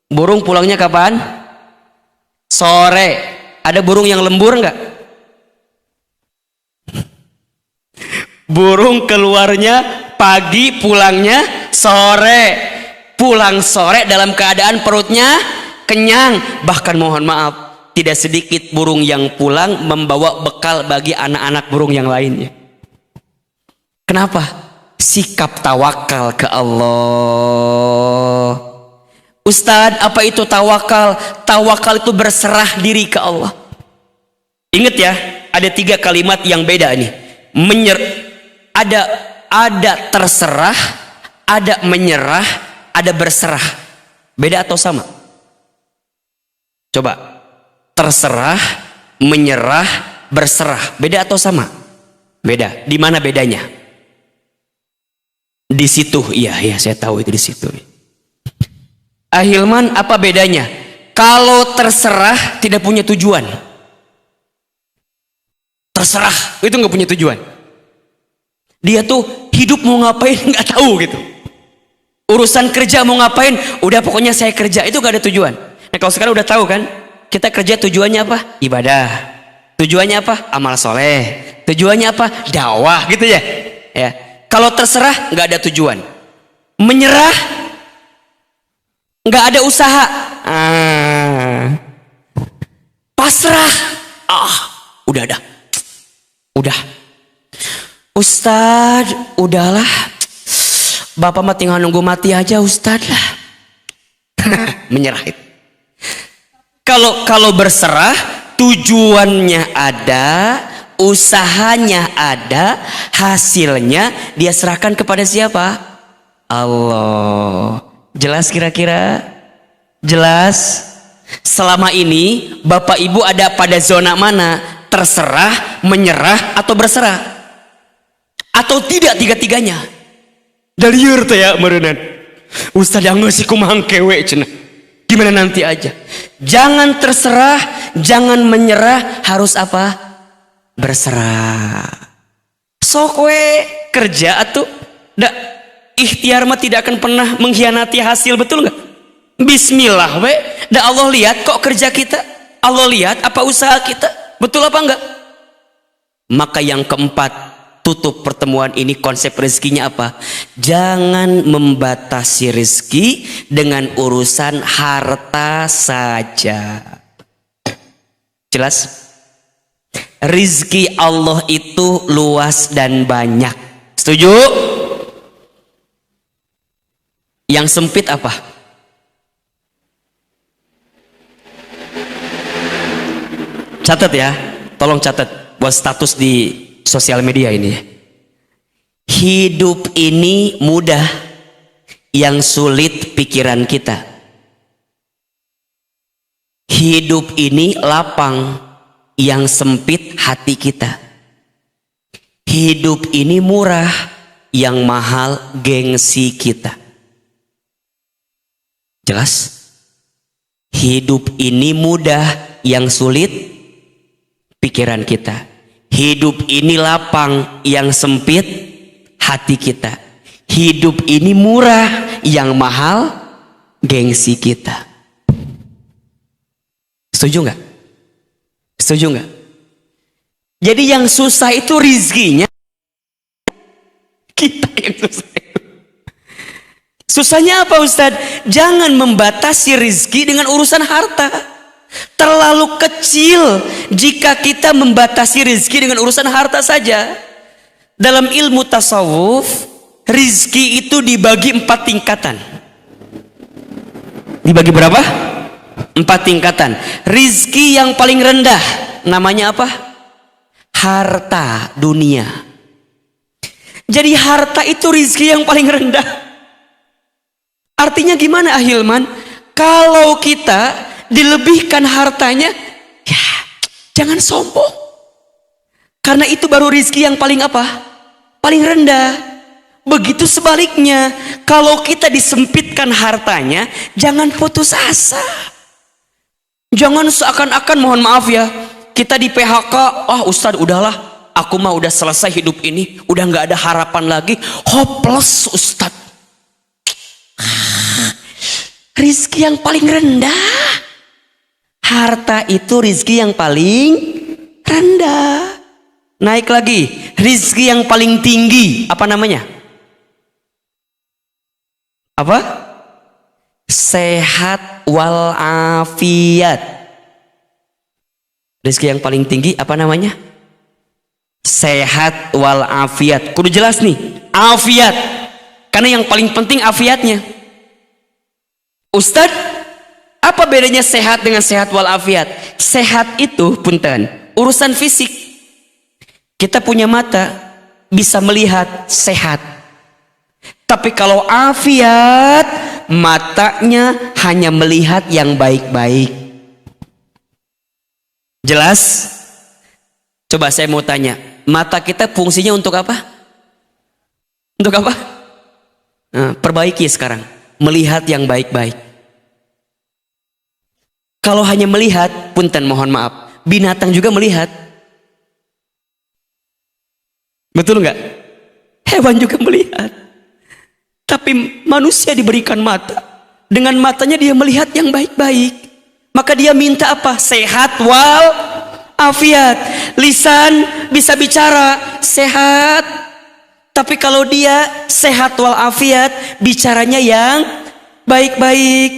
Speaker 2: Burung pulangnya kapan? Sore. Ada burung yang lembur enggak? Burung keluarnya pagi, pulangnya sore. Pulang sore dalam keadaan perutnya kenyang. Bahkan mohon maaf, tidak sedikit burung yang pulang membawa bekal bagi anak-anak burung yang lainnya. Kenapa? Sikap tawakal ke Allah. Ustadz, apa itu tawakal? Tawakal itu berserah diri ke Allah. Ingat ya, ada 3 kalimat yang beda nih. Ada terserah, ada menyerah, ada berserah. Beda atau sama? Coba. Terserah, menyerah, berserah. Beda atau sama? Beda. Di mana bedanya? Di situ. Iya, saya tahu itu di situ. Ahilman, apa bedanya? Kalau terserah tidak punya tujuan. Terserah itu nggak punya tujuan. Dia tuh hidup mau ngapain nggak tahu gitu. Urusan kerja mau ngapain, udah pokoknya saya kerja, itu gak ada tujuan. Nah, kalau sekarang udah tahu kan, kita kerja tujuannya apa? Ibadah. Tujuannya apa? Amal soleh. Tujuannya apa? Dakwah, gitu ya. Ya. Kalau terserah nggak ada tujuan. Menyerah nggak ada usaha. Pasrah. Udah ada. Udah. Ustadz, udahlah. Bapak mah tinggal nunggu mati aja, Ustadz lah. Menyerah itu. Kalau berserah, tujuannya ada, usahanya ada, hasilnya dia serahkan kepada siapa? Allah. Jelas kira-kira? Jelas? Selama ini Bapak Ibu ada pada zona mana? Terserah, menyerah, atau berserah? Atau tidak tiga-tiganya? Daliur teh ya merenang. Ustaz yang ngasih kumahang kewe cenah. Gimana nanti aja. Jangan terserah, jangan menyerah, harus apa? Berserah. Sok we kerja atuh. Da ikhtiar mah tidak akan pernah mengkhianati hasil, betul nggak? Bismillah we. Da Allah lihat kok kerja kita. Allah lihat apa usaha kita. Betul apa enggak? Maka yang keempat, tutup pertemuan ini konsep rezekinya apa? Jangan membatasi rezeki dengan urusan harta saja. Jelas? Rizki Allah itu luas dan banyak. Setuju? Yang sempit apa? Catat ya, tolong catat buat status di sosial media ini. Hidup ini mudah, yang sulit pikiran kita. Hidup ini lapang, yang sempit hati kita. Hidup ini murah, yang mahal gengsi kita. Jelas? Hidup ini mudah, yang sulit pikiran kita. Hidup ini lapang, yang sempit hati kita. Hidup ini murah, yang mahal gengsi kita. Setuju nggak? Setuju nggak? Jadi yang susah itu rizkinya, kita yang susah itu. Susahnya apa Ustadz? Jangan membatasi rizki dengan urusan harta. Terlalu kecil jika kita membatasi rizki dengan urusan harta saja. Dalam ilmu tasawuf, rizki itu dibagi 4 tingkatan. Dibagi berapa? 4 tingkatan. Rizki yang paling rendah namanya apa? Harta dunia. Jadi harta itu rizki yang paling rendah. Artinya gimana Ahilman? Kalau kita dilebihkan hartanya, ya jangan sombong. Karena itu baru rizki yang paling apa? Paling rendah. Begitu sebaliknya, kalau kita disempitkan hartanya, jangan putus asa. Jangan seakan-akan, mohon maaf ya, kita di PHK, Ustadz udahlah, aku mah udah selesai hidup ini, udah nggak ada harapan lagi, hopeless Ustadz. Rizki yang paling rendah. Harta itu rizki yang paling rendah. Naik lagi, rizki yang paling tinggi, apa namanya? Apa? Sehat walafiat. Rizki yang paling tinggi apa namanya? Sehat walafiat. Kudu jelas nih, afiat. Karena yang paling penting afiatnya. Ustadz, apa bedanya sehat dengan sehat walafiat? Sehat itu, punten, urusan fisik. Kita punya mata, bisa melihat, sehat. Tapi kalau afiat, matanya hanya melihat yang baik-baik. Jelas? Coba saya mau tanya, mata kita fungsinya untuk apa? Untuk apa? Nah, perbaiki sekarang, melihat yang baik-baik. Kalau hanya melihat, punten mohon maaf, binatang juga melihat. Betul nggak? Hewan juga melihat. Tapi manusia diberikan mata. Dengan matanya dia melihat yang baik-baik. Maka dia minta apa? Sehat wal afiat. Lisan bisa bicara, sehat. Tapi kalau dia sehat wal afiat, bicaranya yang baik-baik,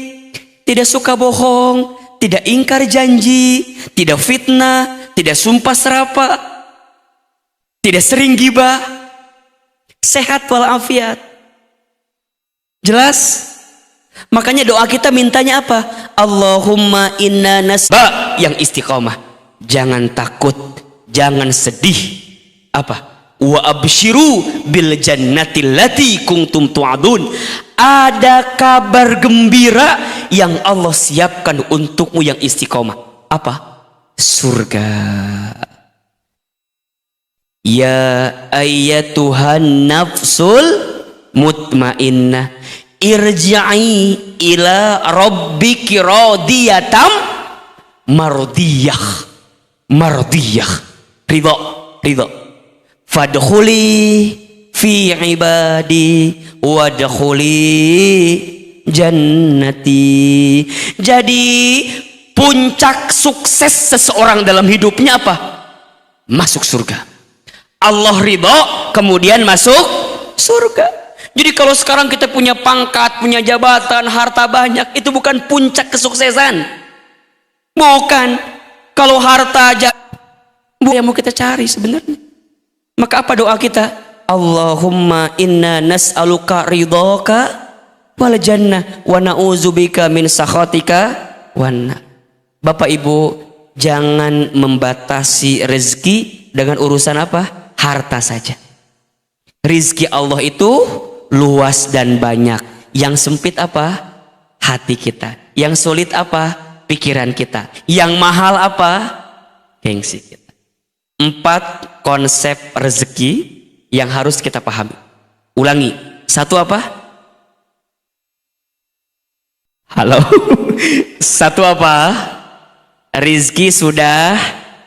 Speaker 2: tidak suka bohong, tidak ingkar janji, tidak fitnah, tidak sumpah serapah, tidak sering gibah, sehat wal afiat. Jelas? Makanya doa kita mintanya apa? Allahumma inna nasba, yang istiqomah. Jangan takut, jangan sedih. Apa? Wa abshiru bil jannati allati kuntum tu'adun. Ada kabar gembira yang Allah siapkan untukmu yang istiqomah. Apa? Surga. Ya ayyatuhan nafsul mutmainnah, irji'i ila rabbiki radiyatam mardiyah. Mardiyah, ridha. Fadkhuli fi ibadi wadkhuli jannati. Jadi puncak sukses seseorang dalam hidupnya apa? Masuk surga. Allah ridho, kemudian masuk surga. Jadi kalau sekarang kita punya pangkat, punya jabatan, harta banyak, itu bukan puncak kesuksesan. Bukan. Kalau harta yang mau kita cari sebenarnya. Maka apa doa kita? Allahumma inna nas'aluka ridhaka wal jannah wa na'udzubika min sakhatika wan nar. Bapak Ibu, jangan membatasi rezeki dengan urusan apa? Harta saja. Rizki Allah itu luas dan banyak. Yang sempit apa? Hati kita. Yang sulit apa? Pikiran kita. Yang mahal apa? Gengsi kita. 4 konsep rezeki yang harus kita pahami. Ulangi. 1 apa? Halo. 1 apa? Rizki sudah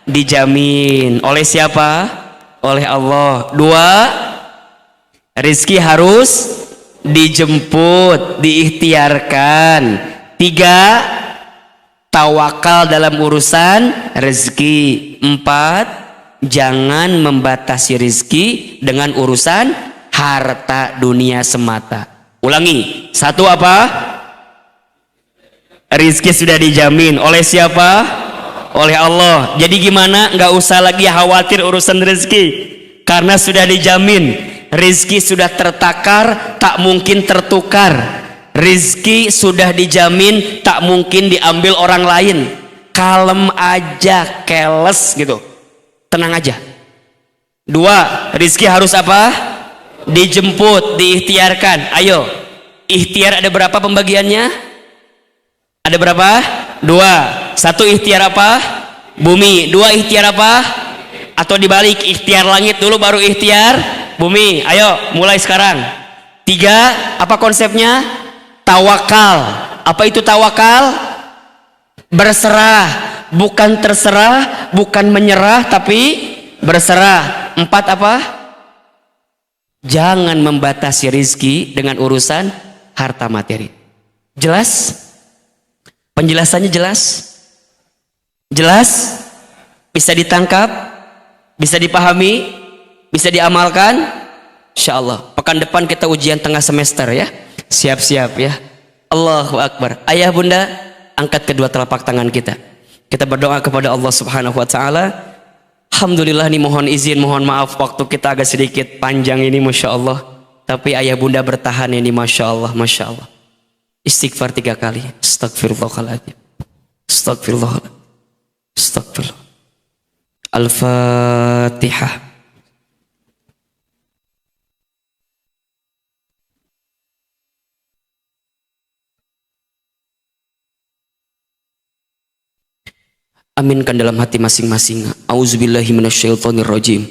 Speaker 2: dijamin. Oleh siapa? Oleh Allah. 2, rizki harus dijemput, diikhtiarkan. 3, tawakal dalam urusan rezeki. 4, jangan membatasi rizki dengan urusan harta dunia semata. Ulangi. 1 apa? Rizki sudah dijamin. Oleh siapa? Oleh Allah. Jadi gimana? Nggak usah lagi khawatir urusan rezeki, karena sudah dijamin. Rizki sudah tertakar, tak mungkin tertukar. Rizki sudah dijamin, tak mungkin diambil orang lain. Kalem aja, keles gitu, tenang aja. 2, rizki harus apa? Dijemput, diikhtiarkan. Ayo, ikhtiar ada berapa pembagiannya? Ada berapa? 2. 1 ikhtiar apa? Bumi. 2 ikhtiar apa? Atau dibalik, ikhtiar langit dulu baru ikhtiar bumi. Ayo mulai sekarang. 3, apa konsepnya? Tawakal. Apa itu tawakal? Berserah, bukan terserah, bukan menyerah, tapi berserah. 4 apa? Jangan membatasi rizki dengan urusan harta materi. Jelas? Penjelasannya jelas? Jelas? Bisa ditangkap? Bisa dipahami? Bisa diamalkan? Insyaallah. Pekan depan kita ujian tengah semester ya. Siap-siap ya. Allahu Akbar. Ayah bunda, angkat kedua telapak tangan kita. Kita berdoa kepada Allah Subhanahu wa taala. Alhamdulillah nih, mohon izin, mohon maaf waktu kita agak sedikit panjang ini, Masya Allah. Tapi ayah bunda bertahan ini, Masya Allah, Masya Allah. Istighfar 3 kali. Astagfirullahaladzim. Astagfirullahaladzim. Astagfirullah. Al-Fatihah. Aminkan dalam hati masing-masing. Auzubillahi minasyaitonirrajim.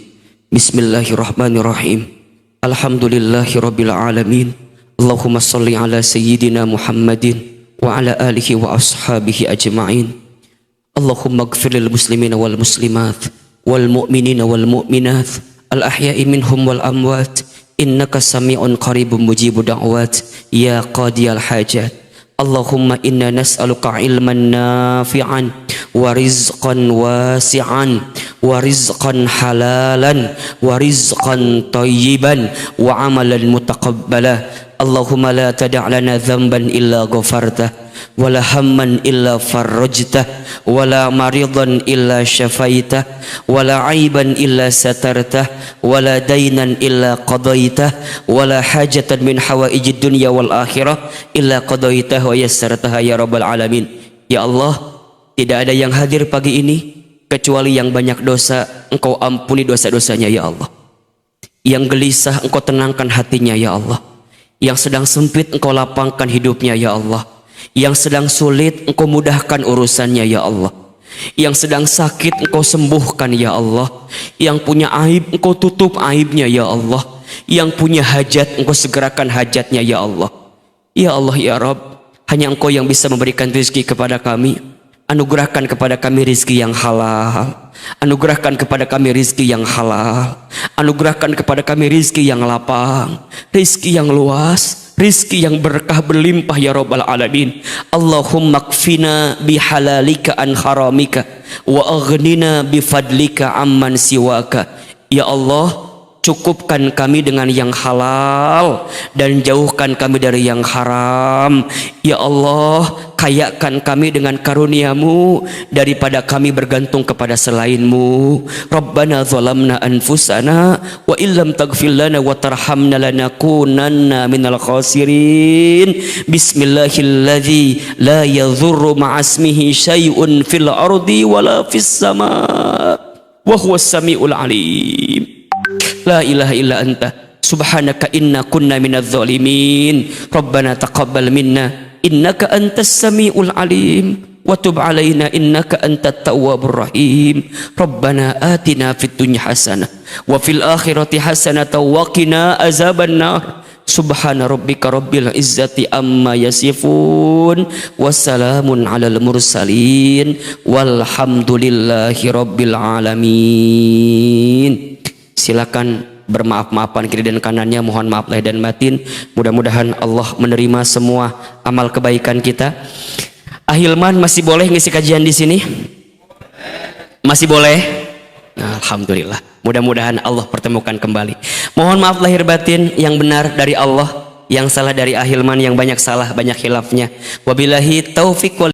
Speaker 2: Bismillahirrahmanirrahim. Alhamdulillahirabbil alamin. Allahumma shalli ala sayyidina Muhammadin wa ala alihi wa ashabihi ajma'in. Allahumma ighfir lil muslimina wal muslimat wal mu'minina wal mu'minat al ahya'i minhum wal amwat innaka sami'un qaribun mujibud da'wat ya qadiyal hajat. Allahumma inna nas'aluka ilman nafi'an wa rizqan wasi'an wa rizqan halalan wa rizqan tayyiban wa amalan mutaqabbala. Allahumma la tada' lana dhanban illa ghafartah wala hamman illa farrajtah wala maridan illa syafaitah wala aiban illa satartah wala dainan illa qadaitah wala hajatan min hawaijid dunya wal akhirah illa qadaitah wa yassartah ya rabbal alamin. Ya Allah, tidak ada yang hadir pagi ini kecuali yang banyak dosa, Engkau ampuni dosa-dosanya ya Allah. Yang gelisah Engkau tenangkan hatinya ya Allah. Yang sedang sempit Engkau lapangkan hidupnya ya Allah. Yang sedang sulit Engkau mudahkan urusannya ya Allah. Yang sedang sakit Engkau sembuhkan ya Allah. Yang punya aib Engkau tutup aibnya ya Allah. Yang punya hajat Engkau segerakan hajatnya ya Allah. Ya Allah ya Rabb, hanya Engkau yang bisa memberikan rezeki kepada kami. Anugerahkan kepada kami rizki yang halal. Anugerahkan kepada kami rizki yang halal. Anugerahkan kepada kami rizki yang lapang, rizki yang luas, rizki yang berkah berlimpah ya Rabbal alamin. Allahumma kfina bihalalika an haramika wa aghnina bifadlika amman siwaka. Ya Allah, cukupkan kami dengan yang halal dan jauhkan kami dari yang haram. Ya Allah, kayakan kami dengan karuniamu daripada kami bergantung kepada selainmu. Rabbana zalamna anfusana wa illam taghfir lana wa tarhamna lanakunanna minal khasirin. Bismillahilladzi la yadhurru ma'asmihi syai'un fil ardi wala fis sama wa huwas samiul alim. La ilaha illa anta subhanaka inna kunna minadz zalimin. Rabbana taqabbal minna innaka antas samiul alim wa tub alaina innaka antat tawwabur rahim. Rabbana atina fid dunya hasanah wa fil akhirati hasanah wa qina azabannar. Subhana rabbika rabbil izzati amma yasifun wassalamun alal mursalin walhamdulillahi rabbil alamin. Silakan bermaaf-maafan kiri dan kanannya, mohon maaf lahir dan batin. Mudah-mudahan Allah menerima semua amal kebaikan kita. Ahilman masih boleh ngisi kajian di sini? Masih boleh? Nah, alhamdulillah. Mudah-mudahan Allah pertemukan kembali. Mohon maaf lahir batin, yang benar dari Allah, yang salah dari Ahilman, yang banyak salah banyak khilafnya. Wabillahi taufiq wal